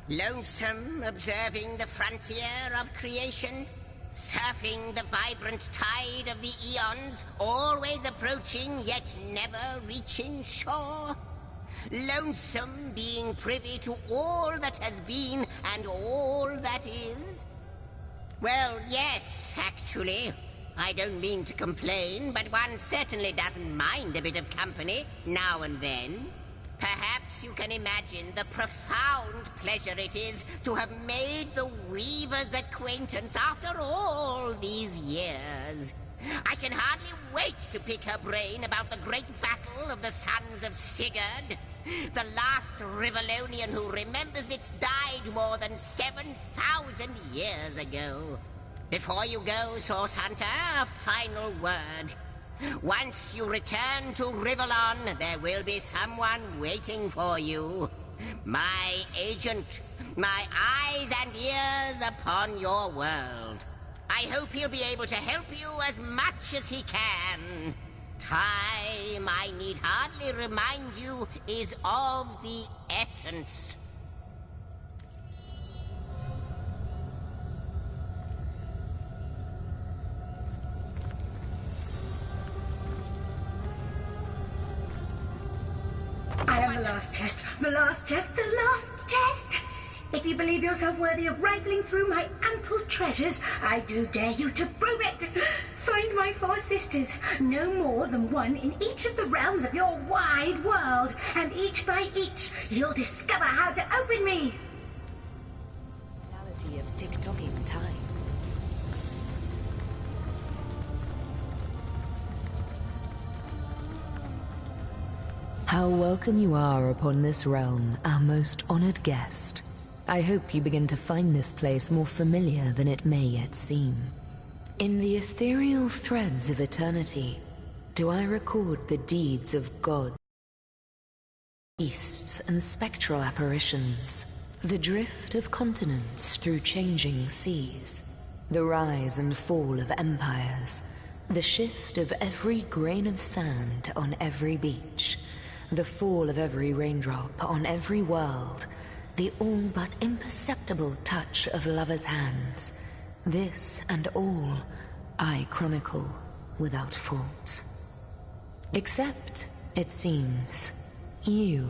Lonesome, observing the frontier of creation, surfing the vibrant tide of the eons, always approaching yet never reaching shore. Lonesome, being privy to all that has been and all that is? Well, yes, actually. I don't mean to complain, but one certainly doesn't mind a bit of company now and then. Perhaps you can imagine the profound pleasure it is to have made the Weaver's acquaintance after all these years. I can hardly wait to pick her brain about the great battle of the Sons of Sigurd. The last Rivellonian who remembers it died more than 7,000 years ago. Before you go, Source Hunter, a final word. Once you return to Rivellon, there will be someone waiting for you. My agent, my eyes and ears upon your world. I hope he'll be able to help you as much as he can. Time, I need hardly remind you, is of the essence. I am the last chest, the last chest, the last chest! If you believe yourself worthy of rifling through my ample treasures, I do dare you to prove it! Find my 4 sisters, no more than one in each of the realms of your wide world, and each by each, you'll discover how to open me! Reality of tick-tocking time. How welcome you are upon this realm, our most honored guest. I hope you begin to find this place more familiar than it may yet seem. In the ethereal threads of eternity, do I record the deeds of gods, beasts, and spectral apparitions, the drift of continents through changing seas, the rise and fall of empires, the shift of every grain of sand on every beach, the fall of every raindrop on every world, the all but imperceptible touch of lovers' hands. This and all I chronicle without fault. Except, it seems, you.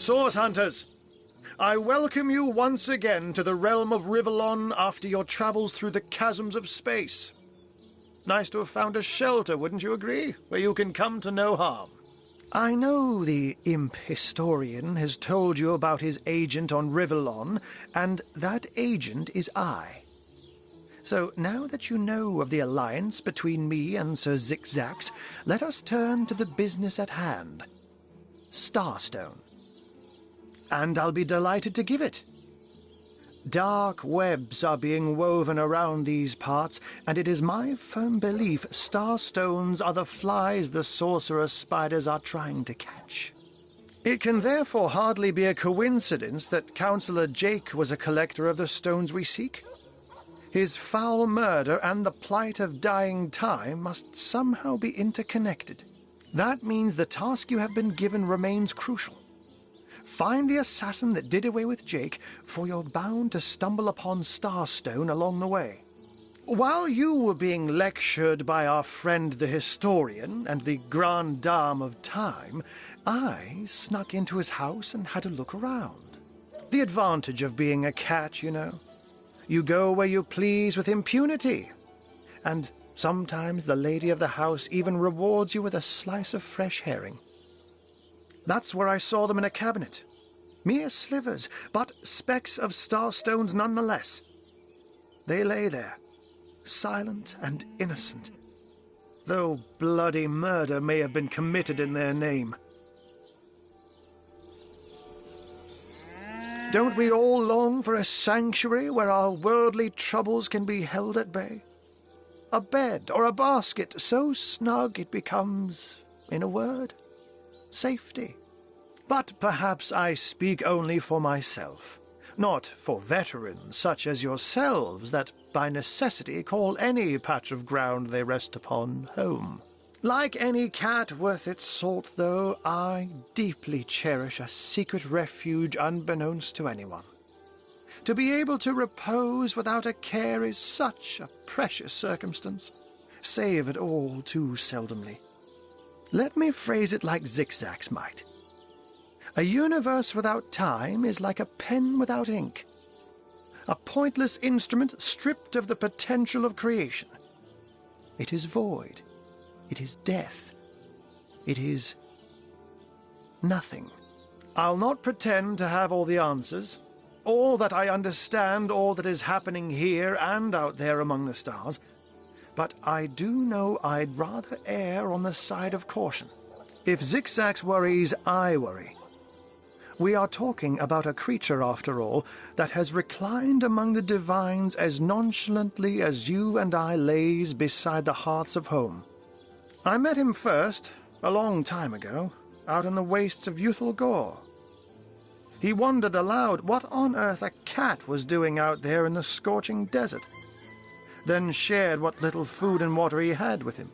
Source Hunters, I welcome you once again to the realm of Rivellon after your travels through the chasms of space. Nice to have found a shelter, wouldn't you agree, where you can come to no harm. I know the imp historian has told you about his agent on Rivellon, and that agent is I. So now that you know of the alliance between me and Sir Zixzax, let us turn to the business at hand. Starstone. And I'll be delighted to give it. Dark webs are being woven around these parts, and it is my firm belief starstones are the flies the sorcerer spiders are trying to catch. It can therefore hardly be a coincidence that Councillor Jake was a collector of the stones we seek. His foul murder and the plight of dying time must somehow be interconnected. That means the task you have been given remains crucial. Find the assassin that did away with Jake, for you're bound to stumble upon Starstone along the way. While you were being lectured by our friend the historian and the grande dame of time, I snuck into his house and had a look around. The advantage of being a cat, you know. You go where you please with impunity. And sometimes the lady of the house even rewards you with a slice of fresh herring. That's where I saw them in a cabinet. Mere slivers, but specks of starstones nonetheless. They lay there, silent and innocent, though bloody murder may have been committed in their name. Don't we all long for a sanctuary where our worldly troubles can be held at bay? A bed or a basket so snug it becomes, in a word, safety. But perhaps I speak only for myself, not for veterans such as yourselves that by necessity call any patch of ground they rest upon home. Like any cat worth its salt, though, I deeply cherish a secret refuge unbeknownst to anyone. To be able to repose without a care is such a precious circumstance, save it all too seldomly. Let me phrase it like Zixzax might. A universe without time is like a pen without ink. A pointless instrument stripped of the potential of creation. It is void. It is death. It is nothing. I'll not pretend to have all the answers, or that I understand all that is happening here and out there among the stars, but I do know I'd rather err on the side of caution. If Zixzax worries, I worry. We are talking about a creature, after all, that has reclined among the divines as nonchalantly as you and I laze beside the hearths of home. I met him first, a long time ago, out in the wastes of Youthful Gore. He wondered aloud what on earth a cat was doing out there in the scorching desert, then shared what little food and water he had with him.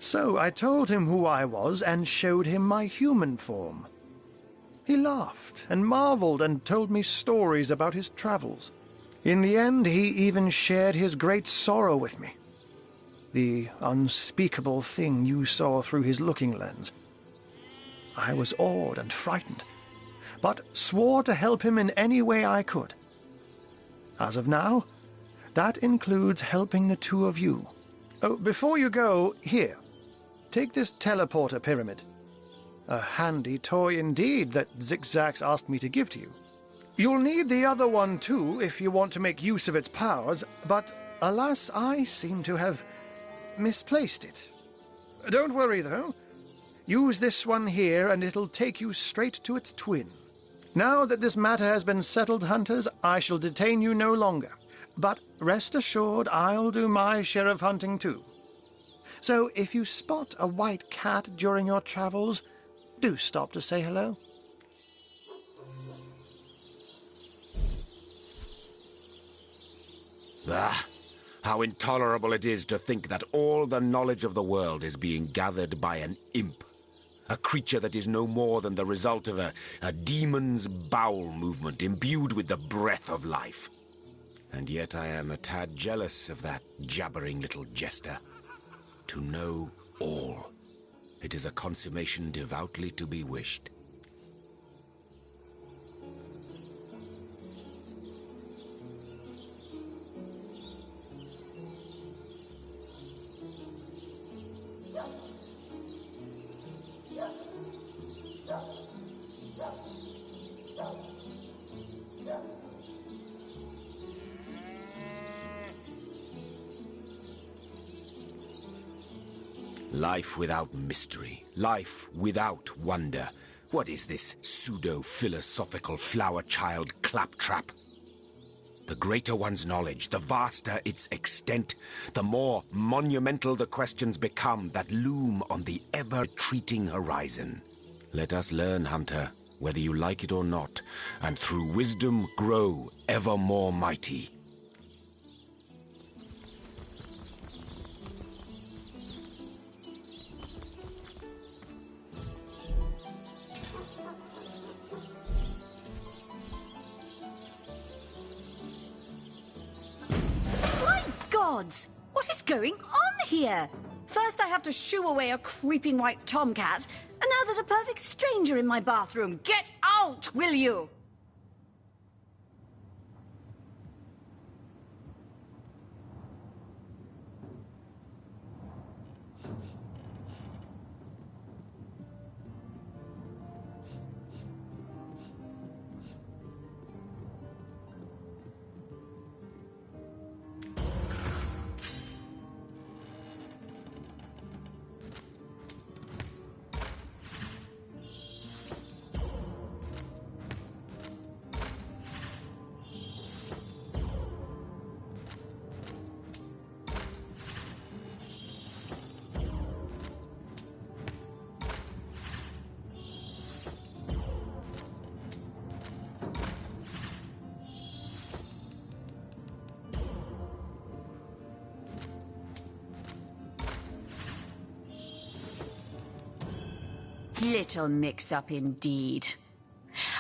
So I told him who I was and showed him my human form. He laughed and marveled and told me stories about his travels. In the end, he even shared his great sorrow with me. The unspeakable thing you saw through his looking lens. I was awed and frightened, but swore to help him in any way I could. As of now, that includes helping the two of you. Oh, before you go, here, take this teleporter pyramid. A handy toy indeed that Zixzax asked me to give to you. You'll need the other one too if you want to make use of its powers, but alas, I seem to have misplaced it. Don't worry though. Use this one here and it'll take you straight to its twin. Now that this matter has been settled, hunters, I shall detain you no longer. But rest assured I'll do my share of hunting too. So if you spot a white cat during your travels, do stop to say hello. Ah, how intolerable it is to think that all the knowledge of the world is being gathered by an imp. A creature that is no more than the result of a demon's bowel movement imbued with the breath of life. And yet I am a tad jealous of that jabbering little jester. To know all. It is a consummation devoutly to be wished. Life without mystery, life without wonder. What is this pseudo-philosophical flower-child claptrap? The greater one's knowledge, the vaster its extent, the more monumental the questions become that loom on the ever-retreating horizon. Let us learn, Hunter, whether you like it or not, and through wisdom grow ever more mighty. Gods! What is going on here? First I have to shoo away a creeping white tomcat, and now there's a perfect stranger in my bathroom. Get out, will you? Little mix-up indeed.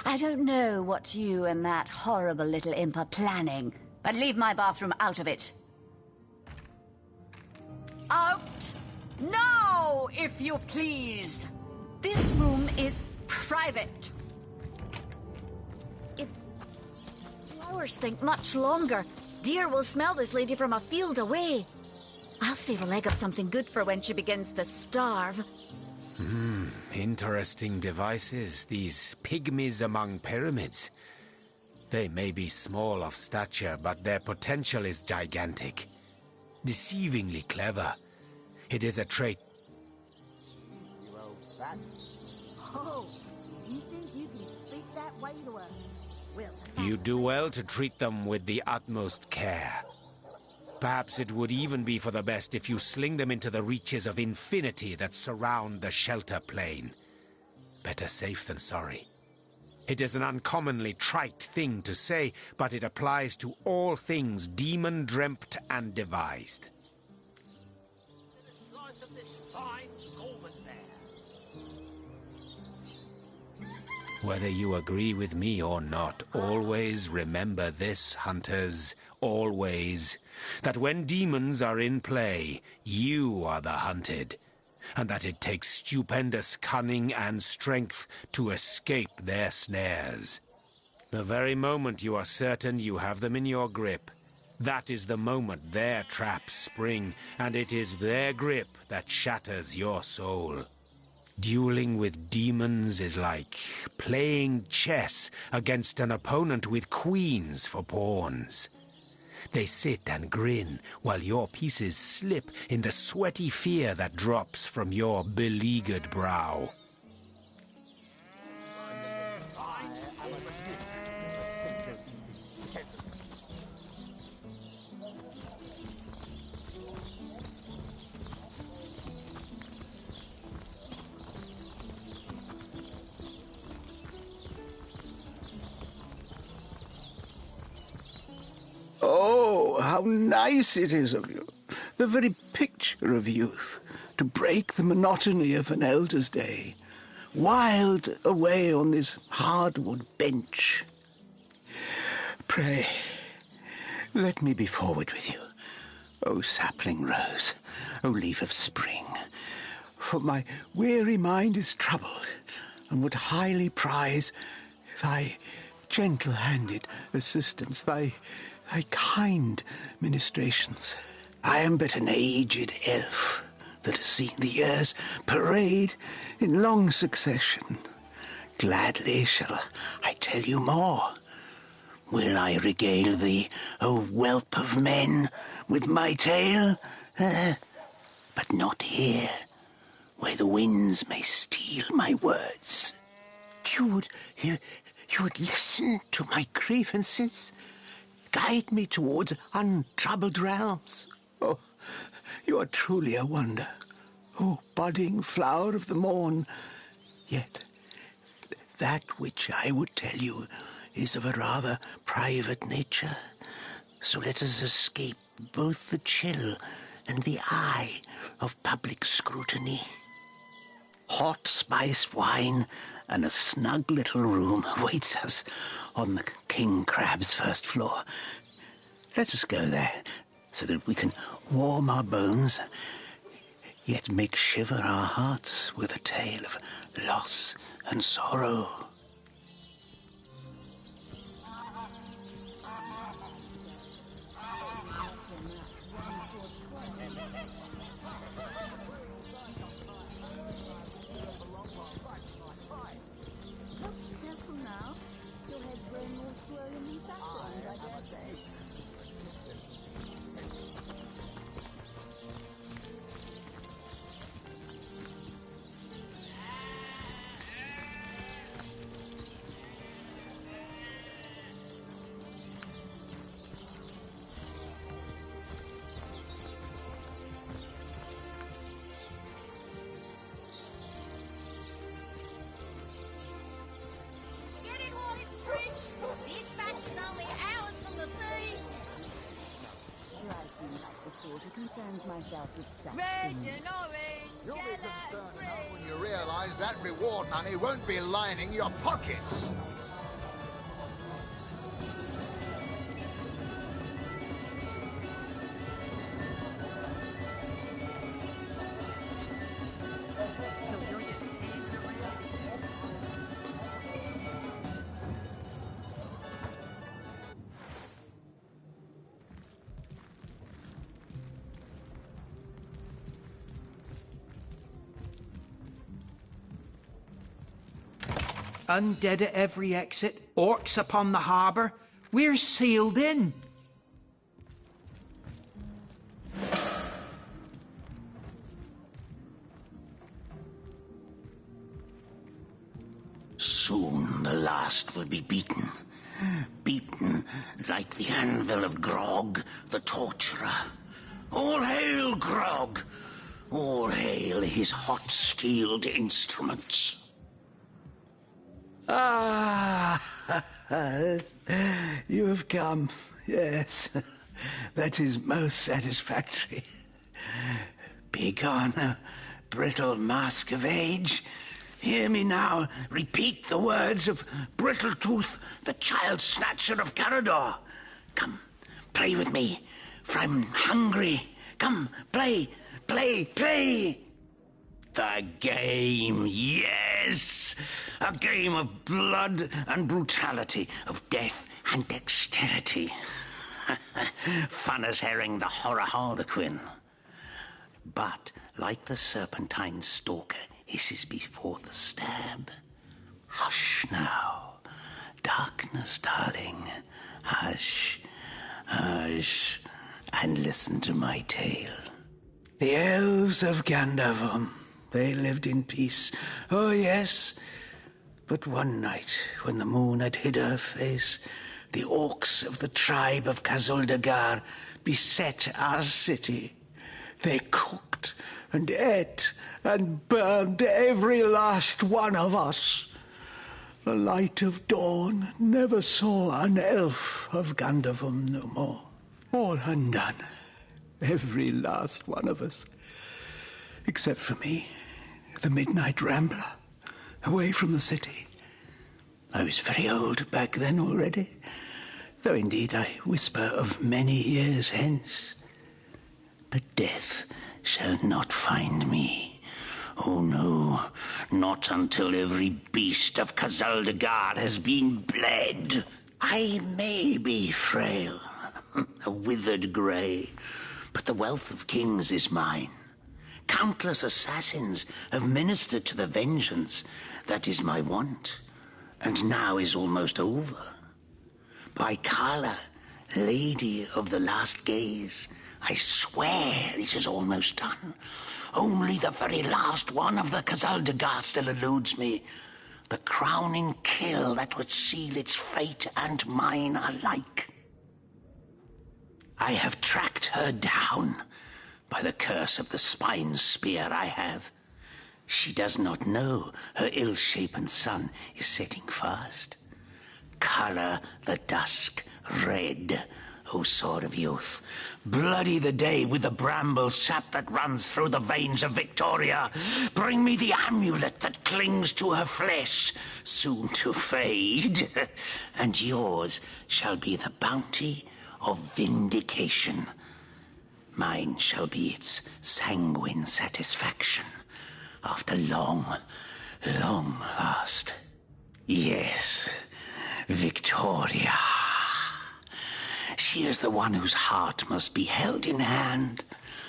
I don't know what you and that horrible little imp are planning, but leave my bathroom out of it. Out! Now, if you please! This room is private. If flowers think much longer, deer will smell this lady from a field away. I'll save a leg of something good for when she begins to starve. Interesting devices, these pygmies among pyramids. They may be small of stature, but their potential is gigantic. Deceivingly clever. It is a trait. Oh, you think you can speak that way to her? Well, You do well to treat them with the utmost care. Perhaps it would even be for the best if you sling them into the reaches of infinity that surround the shelter plane. Better safe than sorry. It is an uncommonly trite thing to say, but it applies to all things demon-dreamt and devised. Whether you agree with me or not, always remember this, hunters, always, that when demons are in play, you are the hunted, and that it takes stupendous cunning and strength to escape their snares. The very moment you are certain you have them in your grip, that is the moment their traps spring, and it is their grip that shatters your soul. Dueling with demons is like playing chess against an opponent with queens for pawns. They sit and grin while your pieces slip in the sweaty fear that drops from your beleaguered brow. Oh, how nice it is of you. The very picture of youth, to break the monotony of an elder's day. Wild away on this hardwood bench. Pray, let me be forward with you. O sapling rose, O leaf of spring. For my weary mind is troubled, and would highly prize thy gentle-handed assistance, thy kind ministrations. I am but an aged elf that has seen the years parade in long succession. Gladly shall I tell you more. Will I regale thee, O whelp of men, with my tale? But not here. where the winds may steal my words. You would listen to my grievances, guide me towards untroubled realms. Oh, you are truly a wonder, oh budding flower of the morn. Yet that which I would tell you is of a rather private nature, so let us escape both the chill and the eye of public scrutiny. Hot spiced wine and a snug little room awaits us on the King Crab's first floor. Let us go there, so that we can warm our bones, yet make shiver our hearts with a tale of loss and sorrow. You'll be concerned enough when you realize that reward money won't be lining your pockets. Undead at every exit, orcs upon the harbour. We're sealed in. Soon the last will be beaten. Beaten like the anvil of Grog, the torturer. All hail, Grog! All hail his hot-steeled instruments. Ah, you have come. Yes, that is most satisfactory. Begone, brittle mask of age. Hear me now repeat the words of Brittletooth, the child snatcher of Carador. Come, play with me, for I'm hungry. Come, play, play, play. The game, yes! A game of blood and brutality, of death and dexterity. Fun as herring the horror harlequin. But, like the serpentine stalker hisses before the stab, hush now, darkness, darling, hush, hush, and listen to my tale. The elves of Gandavum, they lived in peace. Oh, yes. But one night, when the moon had hid her face, the orcs of the tribe of Kazuldagar beset our city. They cooked and ate and burned every last one of us. The light of dawn never saw an elf of Gandavum no more. All undone. Every last one of us. Except for me, the midnight rambler, away from the city. I was very old back then already, though indeed I whisper of many years hence. But death shall not find me. Oh no, not until every beast of Kazuldagar has been bled. I may be frail, a withered grey, but the wealth of kings is mine. Countless assassins have ministered to the vengeance that is my want, and now is almost over. By Kala, Lady of the Last Gaze, I swear it is almost done. Only the very last one of the Kazaldagar still eludes me. The crowning kill that would seal its fate and mine alike. I have tracked her down by the curse of the spine spear I have. She does not know her ill-shapen sun is setting fast. Color the dusk red, O sword of youth. Bloody the day with the bramble sap that runs through the veins of Victoria. Bring me the amulet that clings to her flesh, soon to fade. And yours shall be the bounty of vindication. Mine shall be its sanguine satisfaction after long, long last. Yes, Victoria. She is the one whose heart must be held in hand,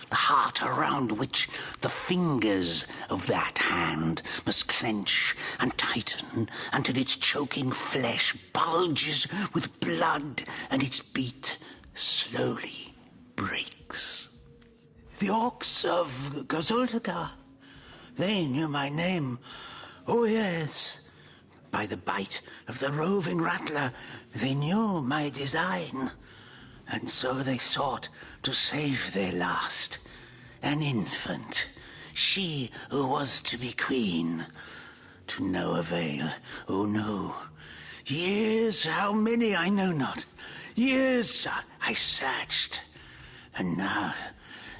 the heart around which the fingers of that hand must clench and tighten until its choking flesh bulges with blood and its beat slowly breaks. The orcs of Gazuldagar, they knew my name. Oh, yes. By the bite of the roving rattler, they knew my design. And so they sought to save their last, an infant, she who was to be queen. To no avail, oh no. Years, how many I know not. Years I searched, and now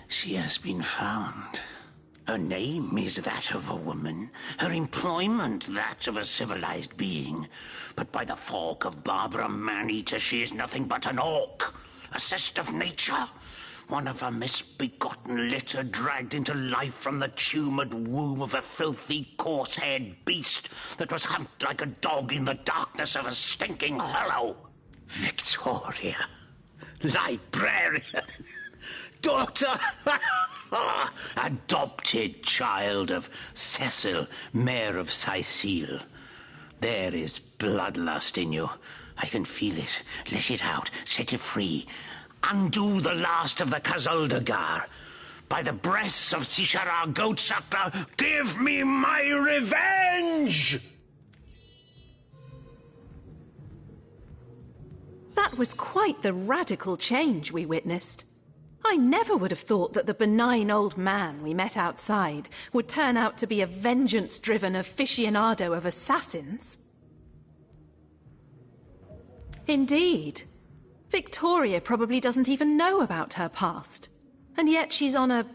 she has been found. Her name is that of a woman, her employment that of a civilized being. But by the fork of Barbara Man-Eater, she is nothing but an orc. A cyst of nature, one of a misbegotten litter dragged into life from the tumoured womb of a filthy, coarse-haired beast that was humped like a dog in the darkness of a stinking hollow. Victoria, librarian, daughter, adopted child of Cecil, Mayor of Sicile. There is bloodlust in you. I can feel it. Let it out. Set it free. Undo the last of the Kazuldagar. By the breasts of Sishara Goatsuckler, give me my revenge! That was quite the radical change we witnessed. I never would have thought that the benign old man we met outside would turn out to be a vengeance-driven aficionado of assassins. Indeed. Victoria probably doesn't even know about her past. And yet she's on a,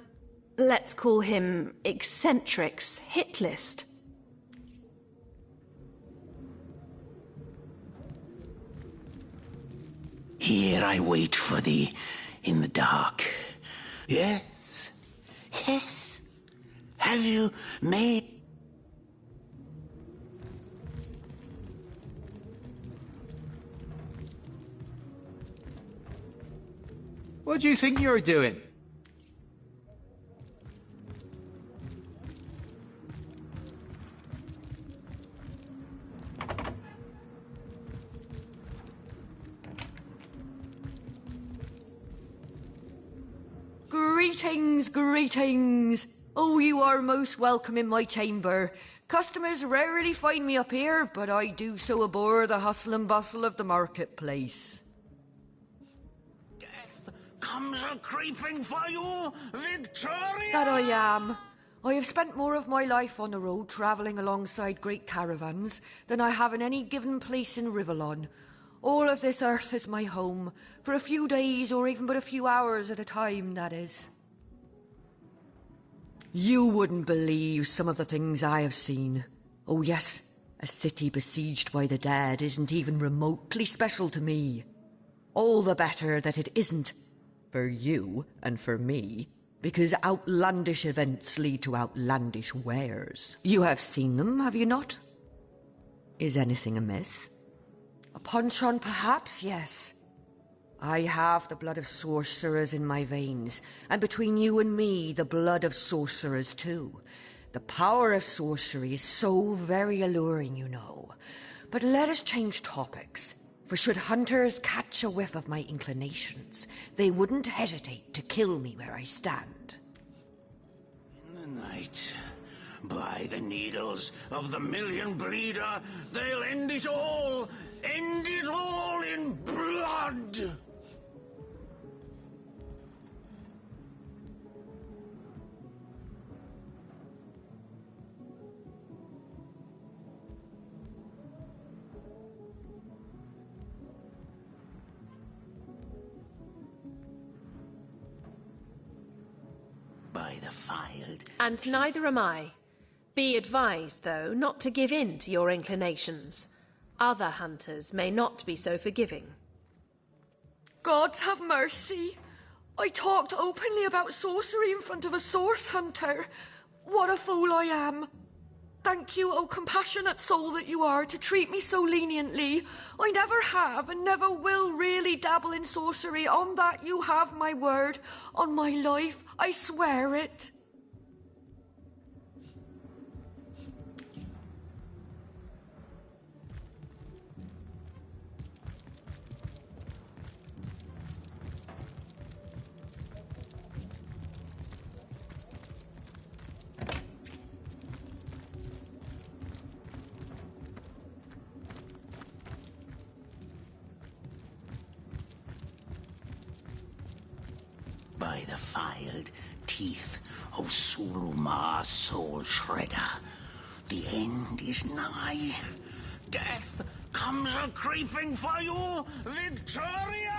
let's call him, eccentrics hit list. Here I wait for thee in the dark. Yes, yes. Have you made... What do you think you're doing? Greetings, greetings. Oh, you are most welcome in my chamber. Customers rarely find me up here, but I do so abhor the hustle and bustle of the marketplace. Comes a-creeping for you, Victoria! That I am. I have spent more of my life on the road travelling alongside great caravans than I have in any given place in Rivellon. All of this earth is my home, for a few days or even but a few hours at a time, that is. You wouldn't believe some of the things I have seen. Oh yes, a city besieged by the dead isn't even remotely special to me. All the better that it isn't. For you and for me, because outlandish events lead to outlandish wares. You have seen them, have you not? Is anything amiss? A punch-on perhaps, yes. I have the blood of sorcerers in my veins, and between you and me, the blood of sorcerers too. The power of sorcery is so very alluring, you know. But let us change topics. For should hunters catch a whiff of my inclinations, they wouldn't hesitate to kill me where I stand. In night. By the needles of the Million Bleeder, they'll end it all! End it all in blood! By the filed... And neither am I. Be advised, though, not to give in to your inclinations. Other hunters may not be so forgiving. Gods have mercy. I talked openly about sorcery in front of a source hunter. What a fool I am. Thank you, O compassionate soul that you are, to treat me so leniently. I never have and never will really dabble in sorcery. On that you have my word. On my life, I swear it. By the filed teeth of Sulumar Soul Shredder, the end is nigh. Death comes a-creeping for you, Victoria!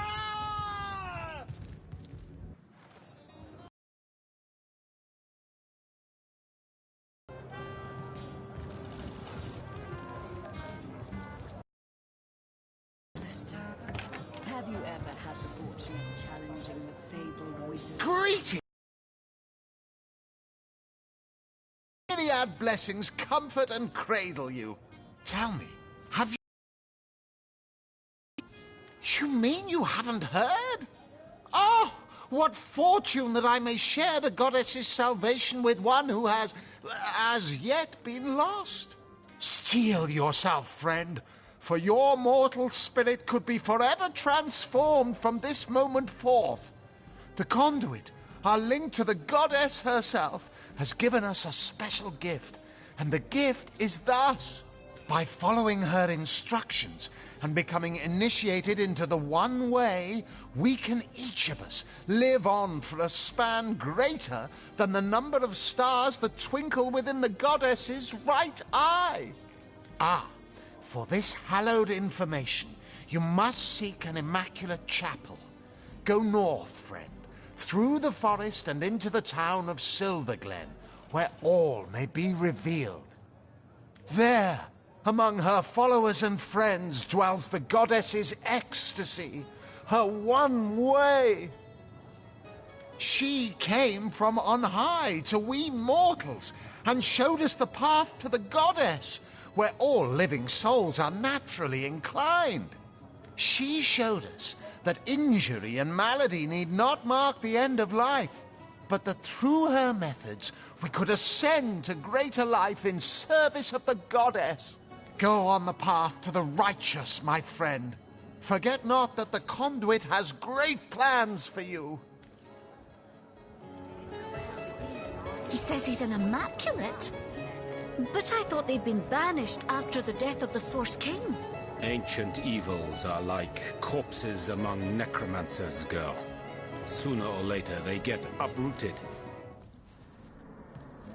Have you ever had the fortune of challenging the fabled wizard? Greetings! Myriad blessings comfort and cradle you. Tell me, have you... You mean you haven't heard? Oh, what fortune that I may share the goddess's salvation with one who has, as yet, been lost. Steel yourself, friend, for your mortal spirit could be forever transformed from this moment forth. The conduit, our link to the goddess herself, has given us a special gift, and the gift is thus. By following her instructions and becoming initiated into the one way, we can each of us live on for a span greater than the number of stars that twinkle within the goddess's right eye. Ah, for this hallowed information, you must seek an immaculate chapel. Go north, friend, through the forest and into the town of Silverglen, where all may be revealed. There, among her followers and friends, dwells the goddess's ecstasy, her one way. She came from on high to we mortals and showed us the path to the goddess, where all living souls are naturally inclined. She showed us that injury and malady need not mark the end of life, but that through her methods we could ascend to greater life in service of the goddess. Go on the path to the righteous, my friend. Forget not that the conduit has great plans for you. He says he's an immaculate. But I thought they'd been banished after the death of the Source King. Ancient evils are like corpses among necromancers, girl. Sooner or later, they get uprooted.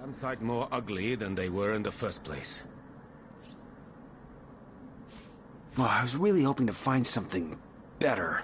Damn sight more ugly than they were in the first place. Well, I was really hoping to find something better.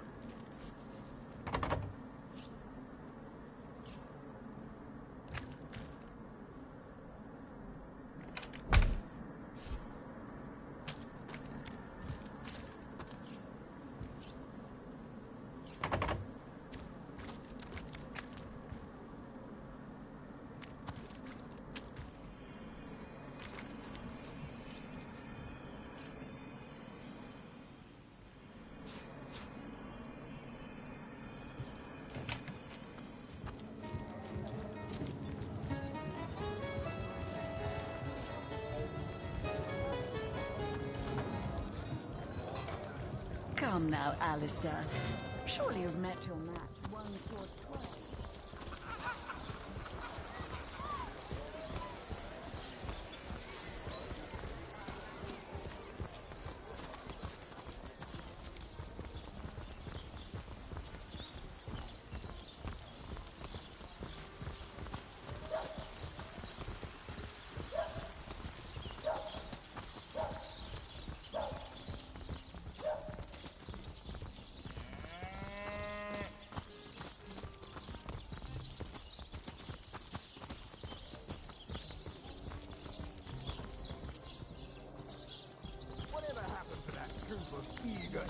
Come now, Alistair. Surely you've met your match once or twice.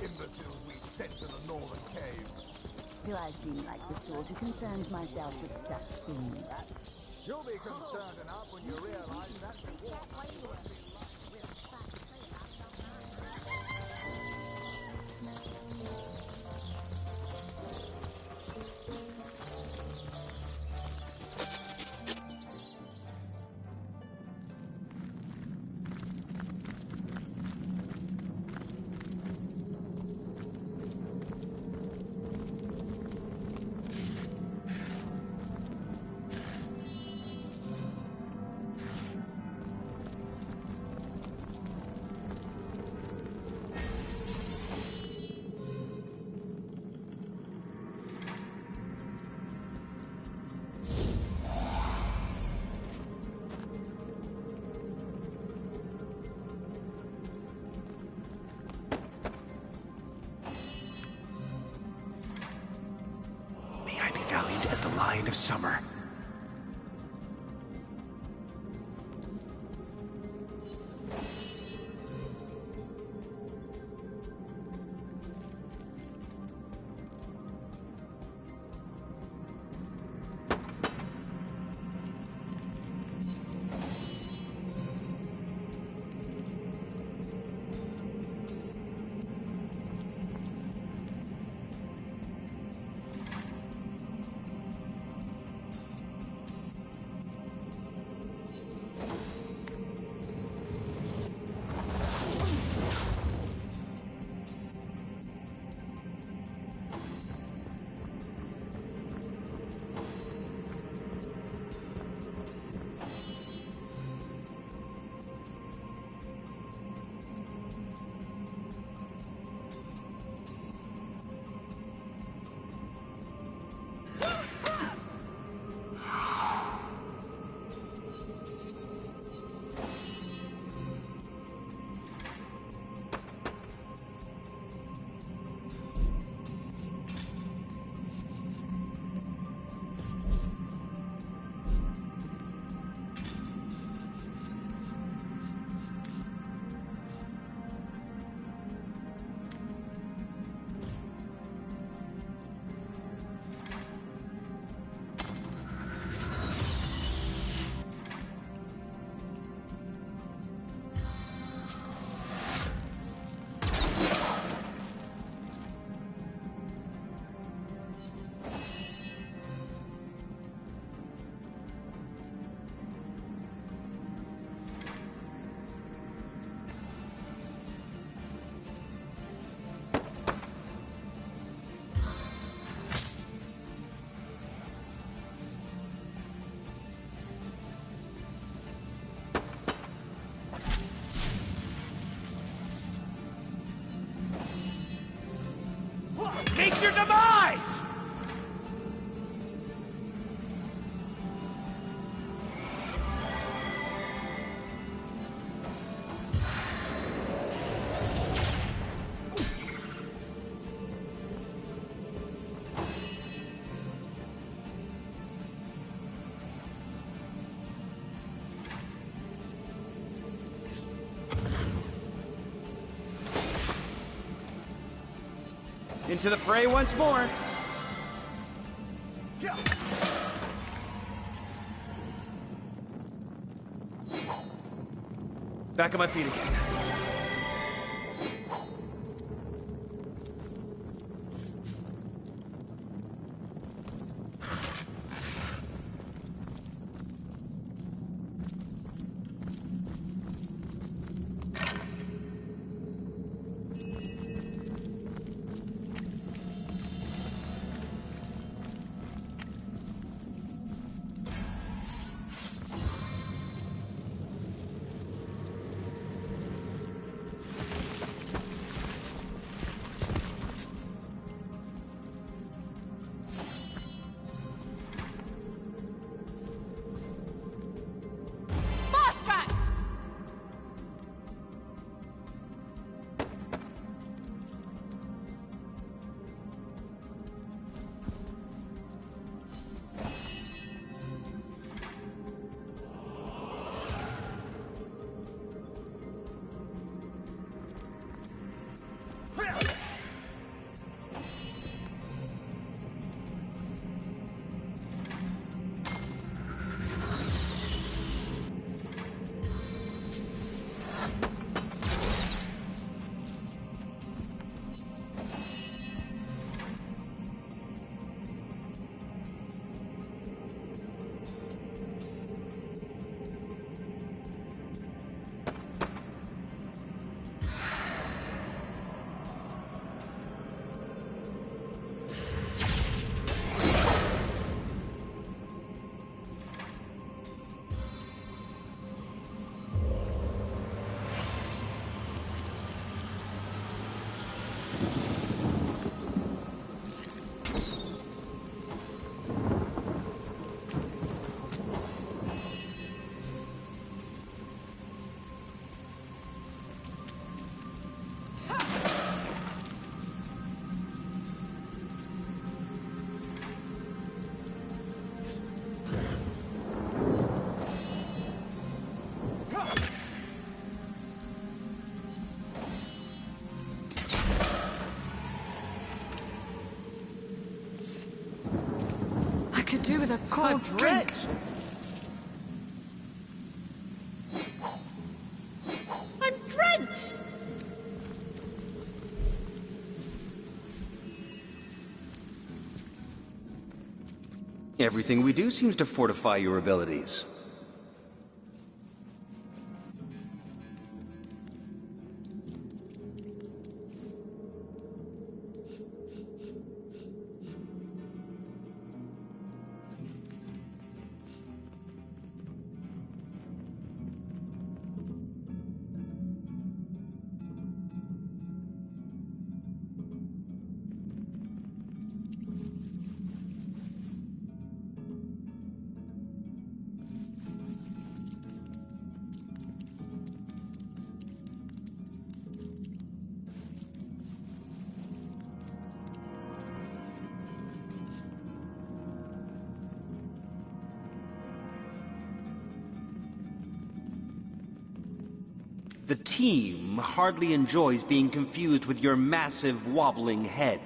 imbeciles we sent to the northern cave. Do I seem like the sort who concerns myself with such things? You'll be concerned enough when you realize that reward. May I be valiant as the Lion of Summer. Meet your demise! Into the fray once more. Back on my feet again. do with a cold drink? I'm drenched! Everything we do seems to fortify your abilities. The team hardly enjoys being confused with your massive, wobbling head.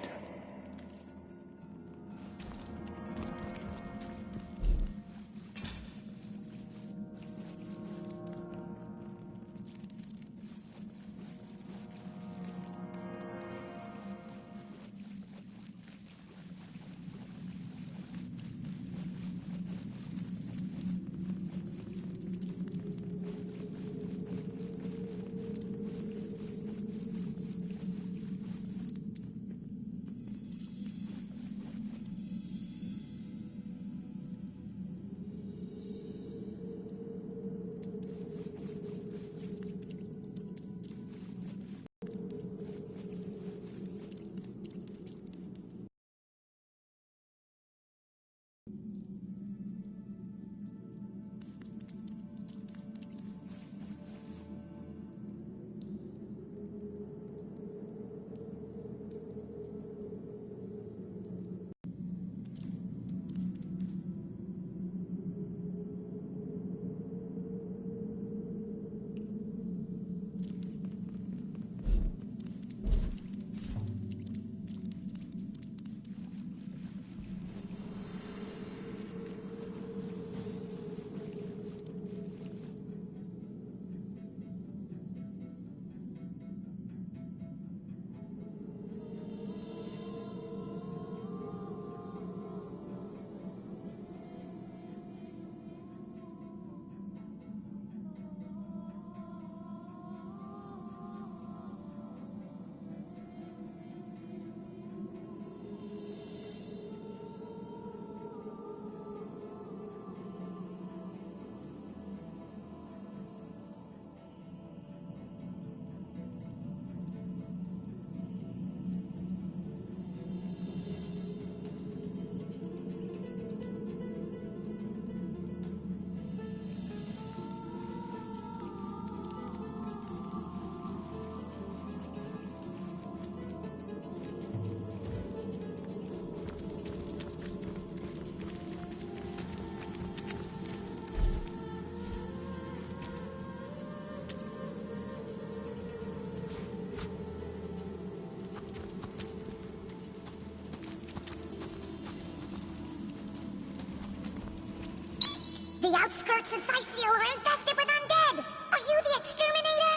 The outskirts of Sightseal are infested with undead! Are you the exterminator?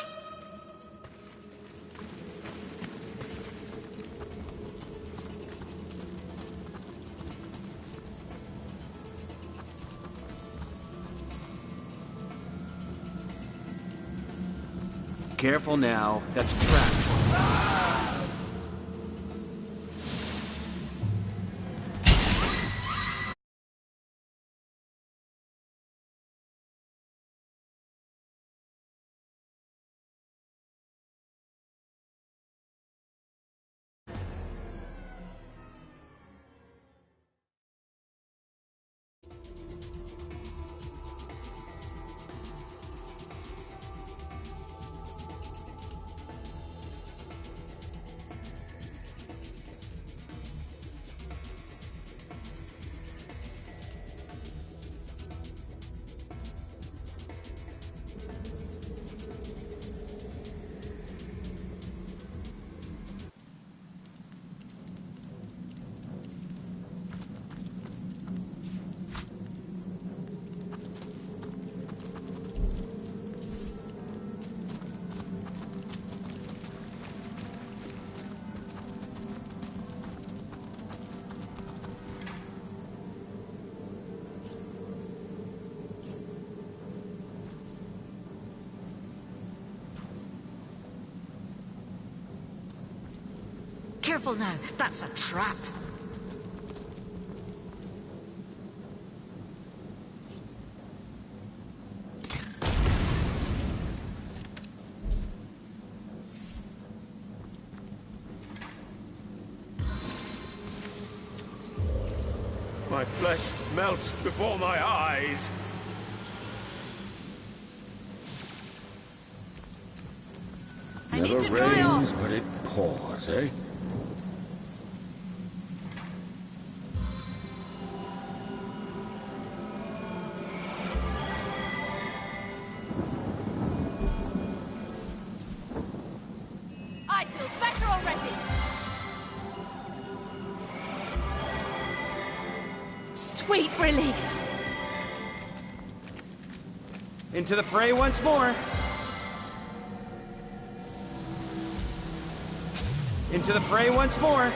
Careful now, that's a trap. Careful now, that's a trap. My flesh melts before my eyes. Need to dry off. But it pours, eh? I feel better already. Sweet relief. Into the fray once more. Into the fray once more.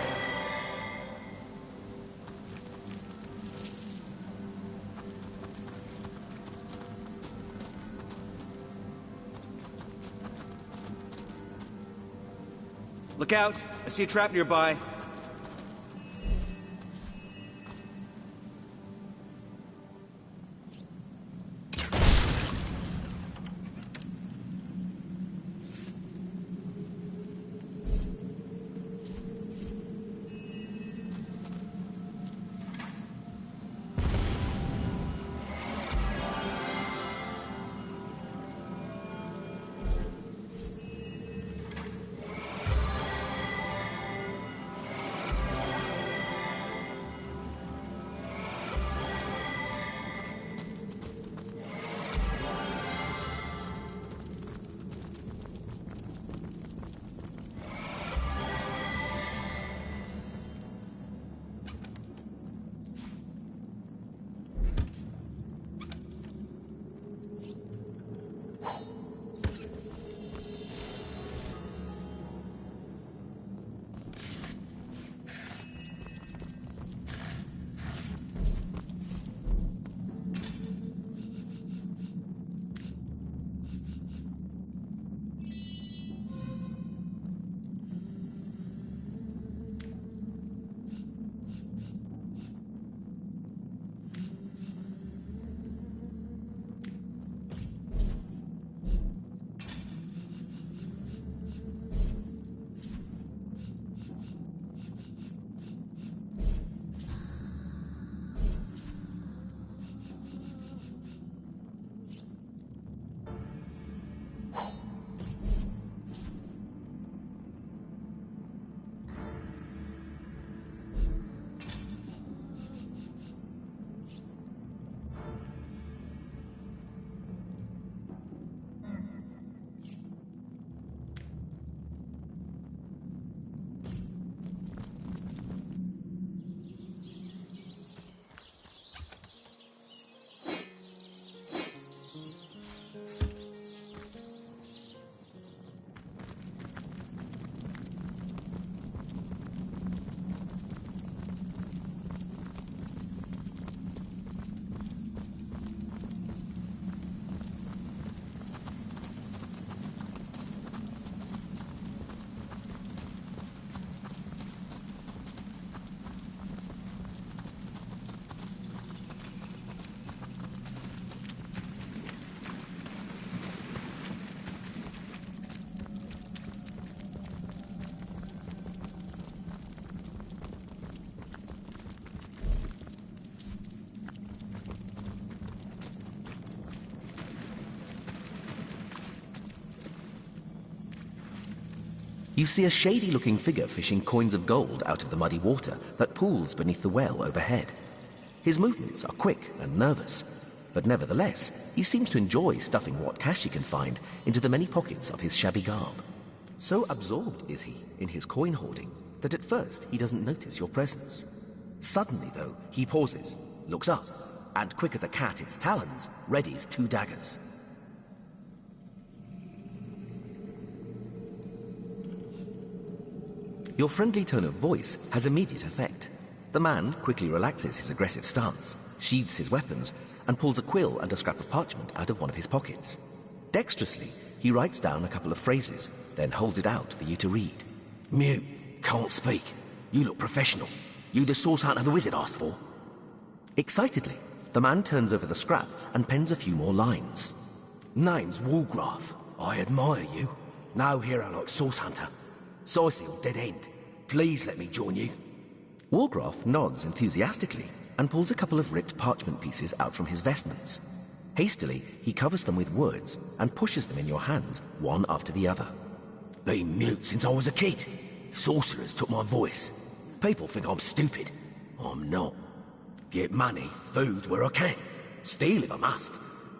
Look out! I see a trap nearby. You see a shady-looking figure fishing coins of gold out of the muddy water that pools beneath the well overhead. His movements are quick and nervous, but nevertheless, he seems to enjoy stuffing what cash he can find into the many pockets of his shabby garb. So absorbed is he in his coin hoarding that at first he doesn't notice your presence. Suddenly, though, he pauses, looks up, and quick as a cat its talons, readies 2 daggers. Your friendly tone of voice has immediate effect. The man quickly relaxes his aggressive stance, sheathes his weapons, and pulls a quill and a scrap of parchment out of one of his pockets. Dexterously, he writes down a couple of phrases, then holds it out for you to read. Mute, Can't speak. You look professional. You the source hunter the wizard asked for? Excitedly, the man turns over the scrap and pens a few more lines. Name's Walgraf. I admire you. No hero like source hunter. Sisal, dead end. Please let me join you. Walgraf nods enthusiastically and pulls a couple of ripped parchment pieces out from his vestments. Hastily, he covers them with words and pushes them in your hands, one after the other. Been mute since I was a kid. Sorcerers took my voice. People think I'm stupid. I'm not. Get money, food where I can. Steal if I must.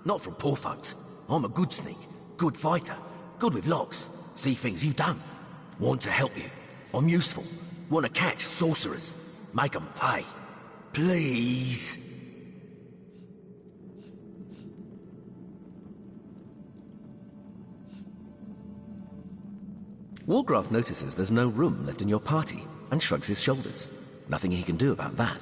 Not from poor folks. I'm a good sneak, good fighter, good with locks. See things you don't. Want to help you. I'm useful. Want to catch sorcerers. Make 'em pay. Please. Walgraf notices there's no room left in your party and shrugs his shoulders. Nothing he can do about that.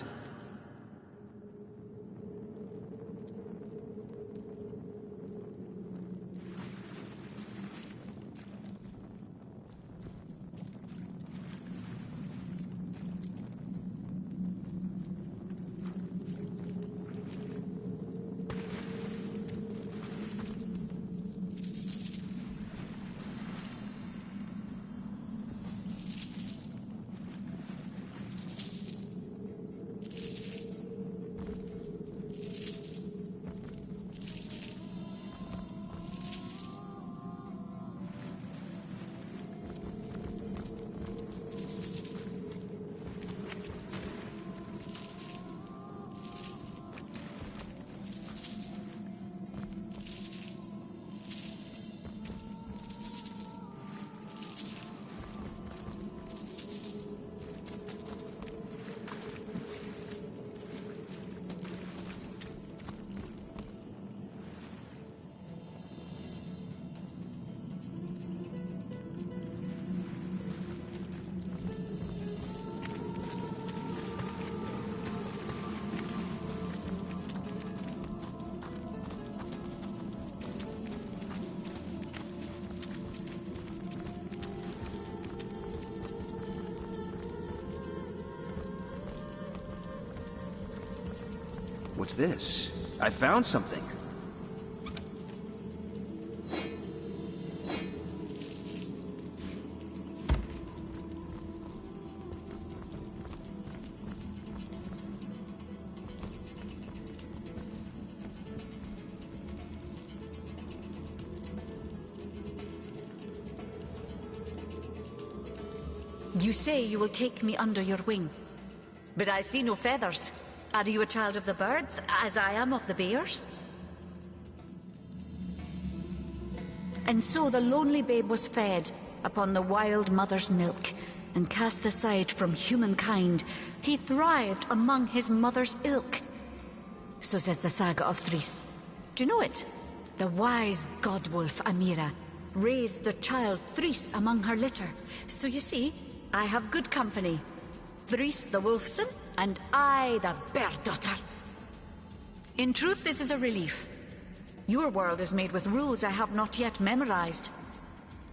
What's this? I found something. You say you will take me under your wing, but I see no feathers. Are you a child of the birds, as I am of the bears? And so the lonely babe was fed upon the wild mother's milk, and cast aside from humankind, he thrived among his mother's ilk. So says the saga of Thris. Do you know it? The wise godwolf Amira raised the child Thris among her litter. So you see, I have good company. Thris the wolfson, and I the bear daughter. In truth, this is a relief. Your world is made with rules I have not yet memorized.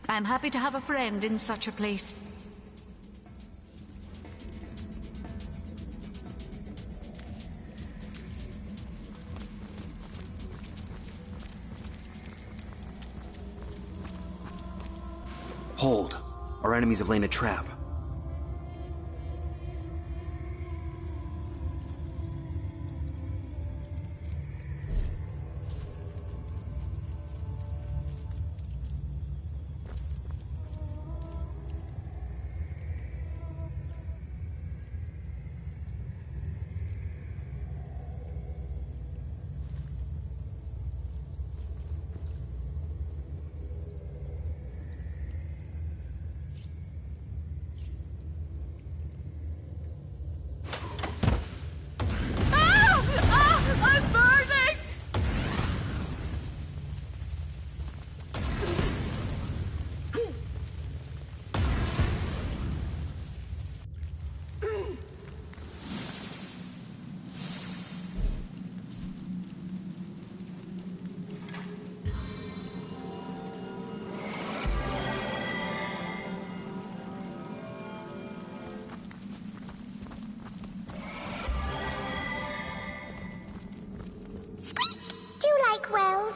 I am happy to have a friend in such a place. Hold. Our enemies have laid a trap.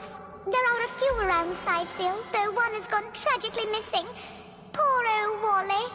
Yes, there are a few around Sicil, though one has gone tragically missing. Poor old Wally.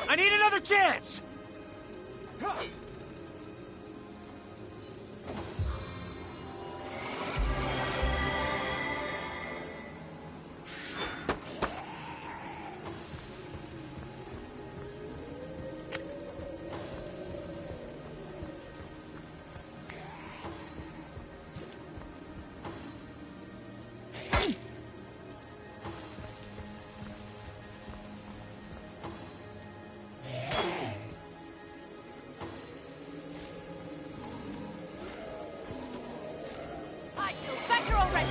I need another chance! Better already!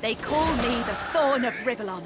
They call me the Thorn of Rivellon.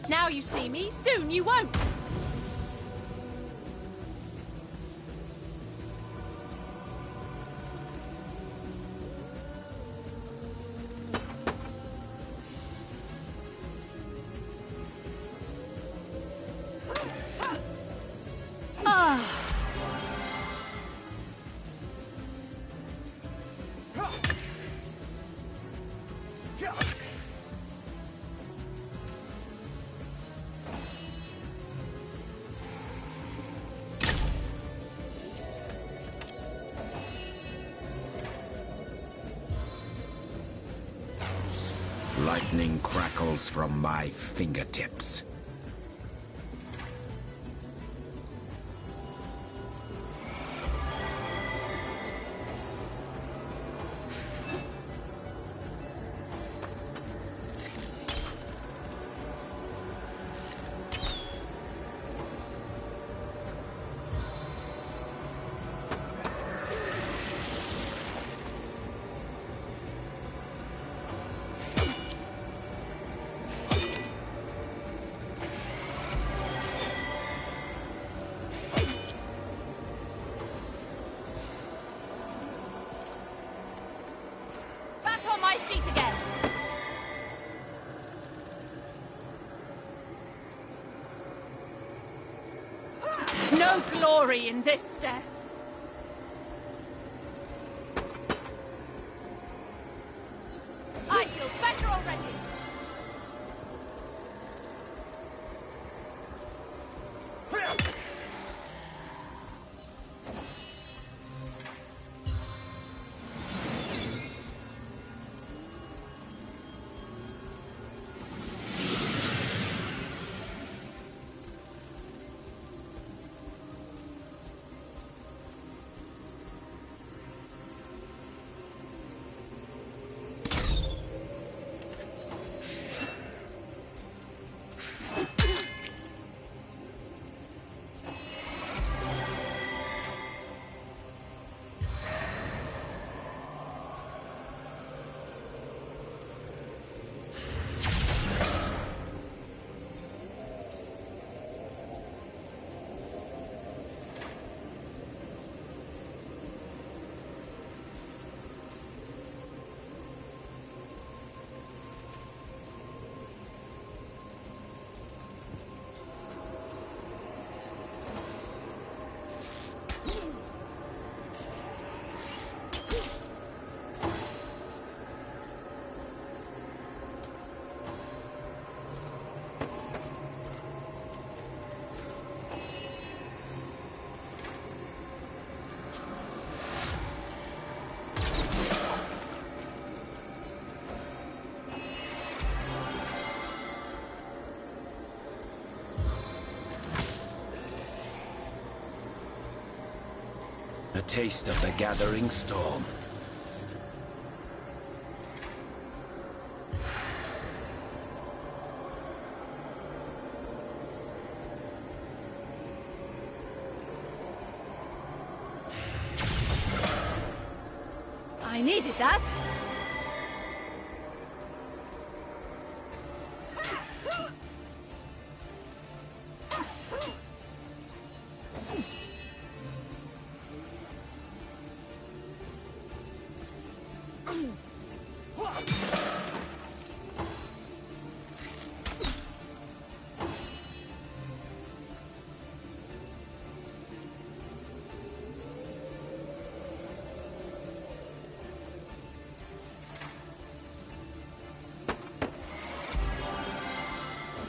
Now you see me, soon you won't. Lightning crackles from my fingertips. No glory in this death. I feel better already. A taste of the gathering storm. I needed that.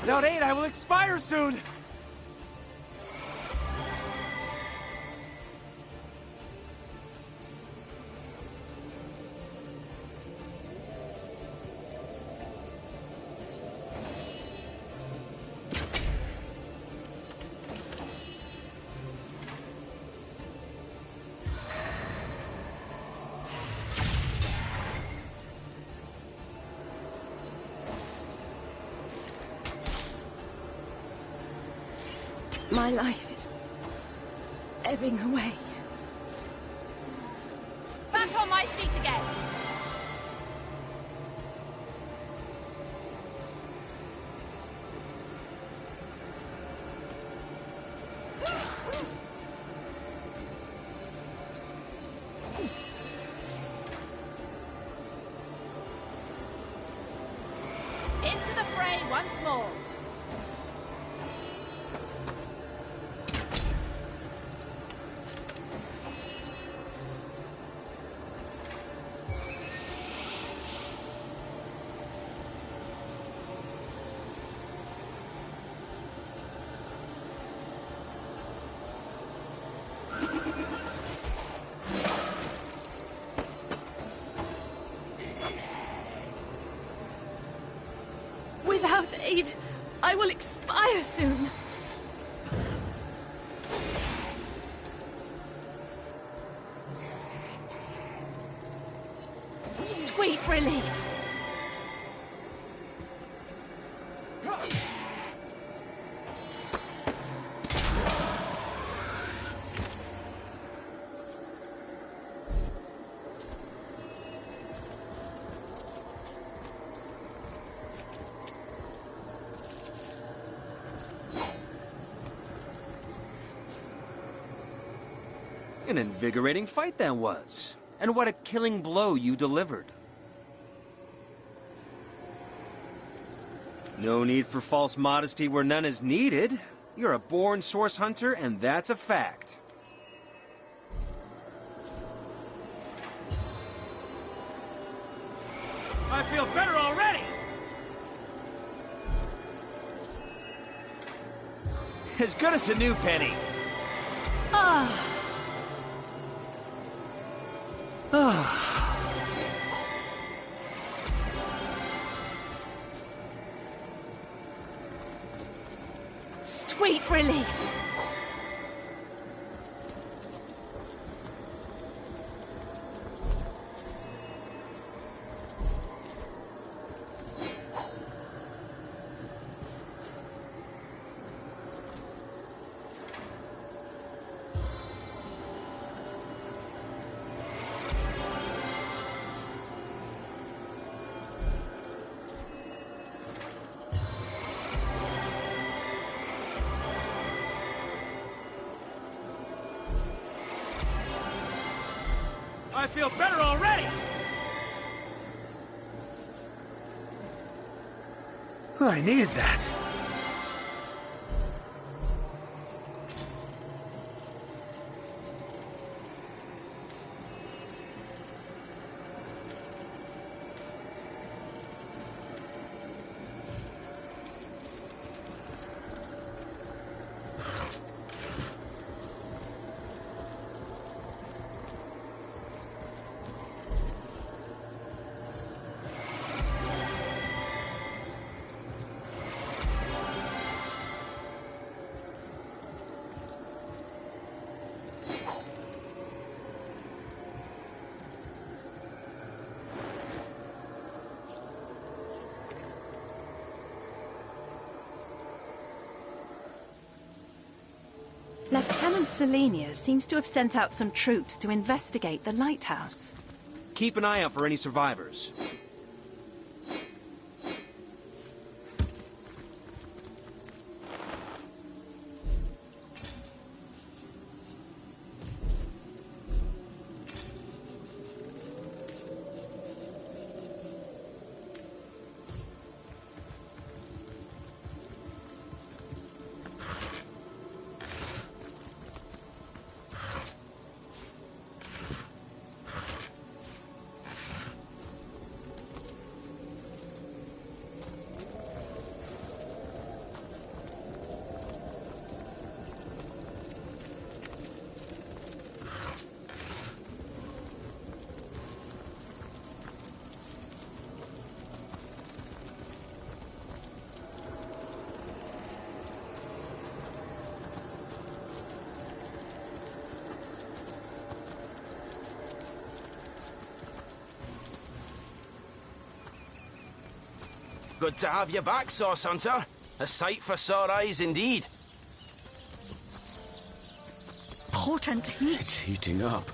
Without aid, I will expire soon! My life is ebbing away. Back on my feet again! Into the fray once more. Without aid, I will expire soon. Sweet relief. An invigorating fight that was. And what a killing blow you delivered. No need for false modesty where none is needed. You're a born source hunter, and that's a fact. I feel better already! As good as a new penny. Ah. Sweet relief. I feel better already! I needed that. Lieutenant Selenia seems to have sent out some troops to investigate the lighthouse. Keep an eye out for any survivors. Good to have you back, Sauce Hunter. A sight for sore eyes indeed. Potent heat. It's heating up.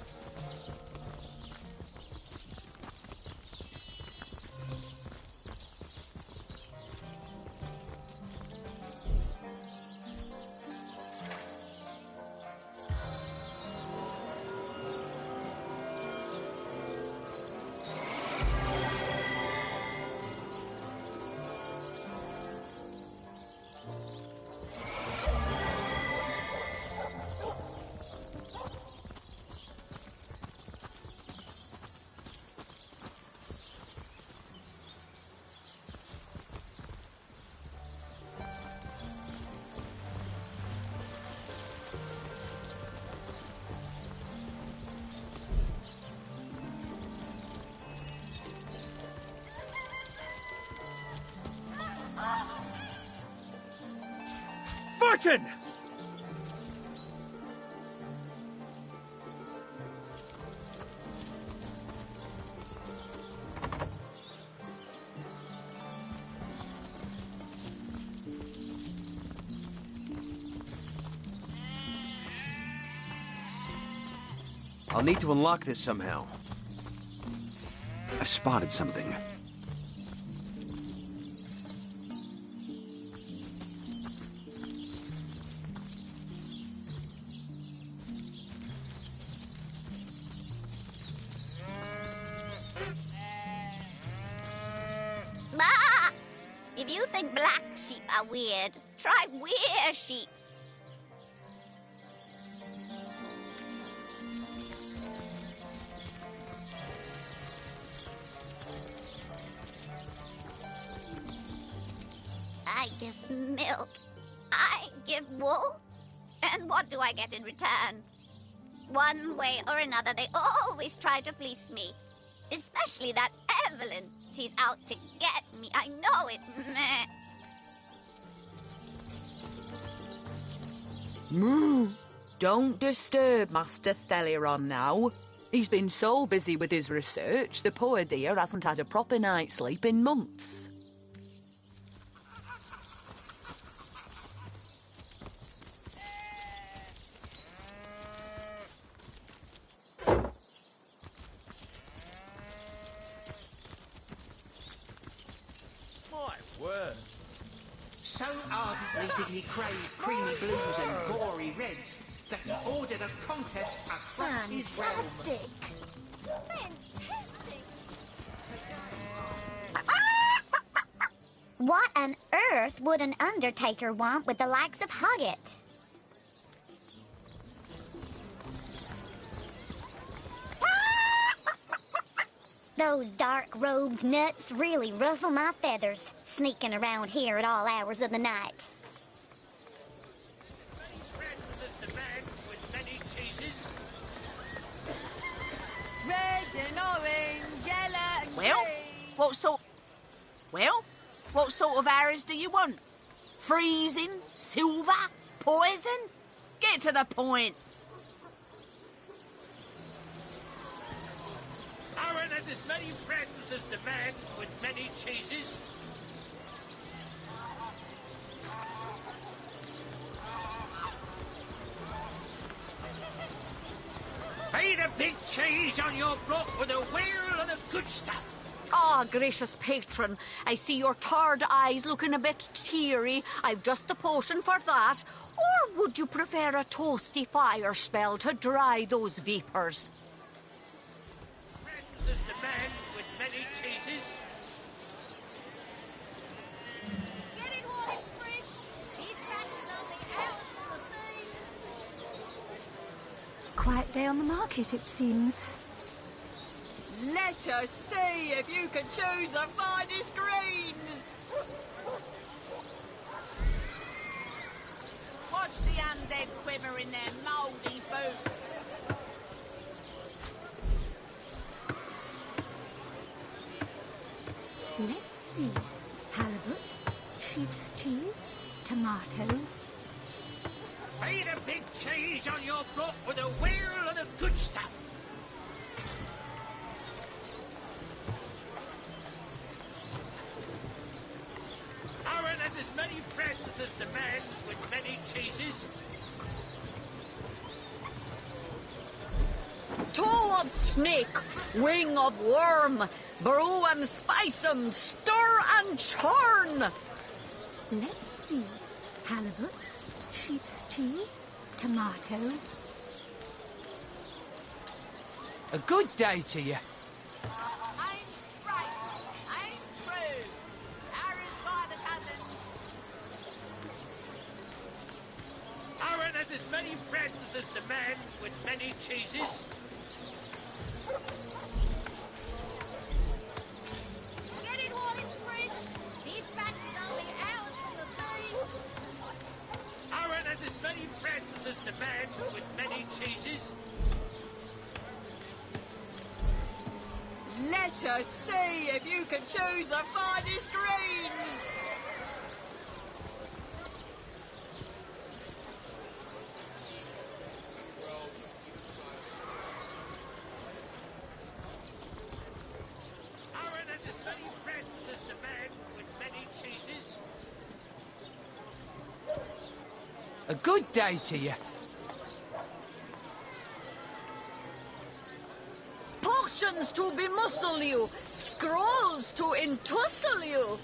Martin! I'll need to unlock this somehow. I've spotted something. Bah! If you think black sheep are weird, try weird sheep. I give milk. I give wool. And what do I get in return? One way or another, they always try to fleece me. Especially that Evelyn. She's out to get me. I know it. Meh. Moo! Don't disturb Master Theliron now. He's been so busy with his research, the poor dear hasn't had a proper night's sleep in months. Word. So ardently did he crave creamy blues and gory reds that he ordered a contest across his realm. Fantastic. What on earth would an undertaker want with the likes of Huggett? Those dark-robed nuts really ruffle my feathers, sneaking around here at all hours of the night. Red and orange, yellow and Well, what sort of arrows do you want? Freezing? Silver? Poison? Get to the point. Aaron has as many friends as the man with many cheeses. Pay the big cheese on your block with a wheel of the good stuff. Ah, gracious patron, I see your tired eyes looking a bit teary. I've just the potion for that. Or would you prefer a toasty fire spell to dry those vapours? Friends as the man with many cheeses. Get it while it's fresh. These batches only hours from the sea. Quiet day on the market, it seems. Let us see if you can choose the finest greens. Watch the undead quiver in their mouldy boots. Let's see. Halibut, sheep's cheese, tomatoes. Pay the big cheese on your block with a wheel of the good stuff. Aaron has as many friends as the man with many cheeses. Toe of snake, wing of worm, brew 'em, spice 'em, stir and churn. Let's see. Halibut, sheep's cheese, tomatoes. A good day to you. I'm straight. I'm true. Aaron's by the cousins. Aaron has as many friends as the man with many cheeses. Get it while it's fresh. These batches only hours from the sea. Aaron has as many friends as the man with many cheeses. Let us see if you can choose the finest greens. A good day to you. Potions to bemuscle you, scrolls to entussle you.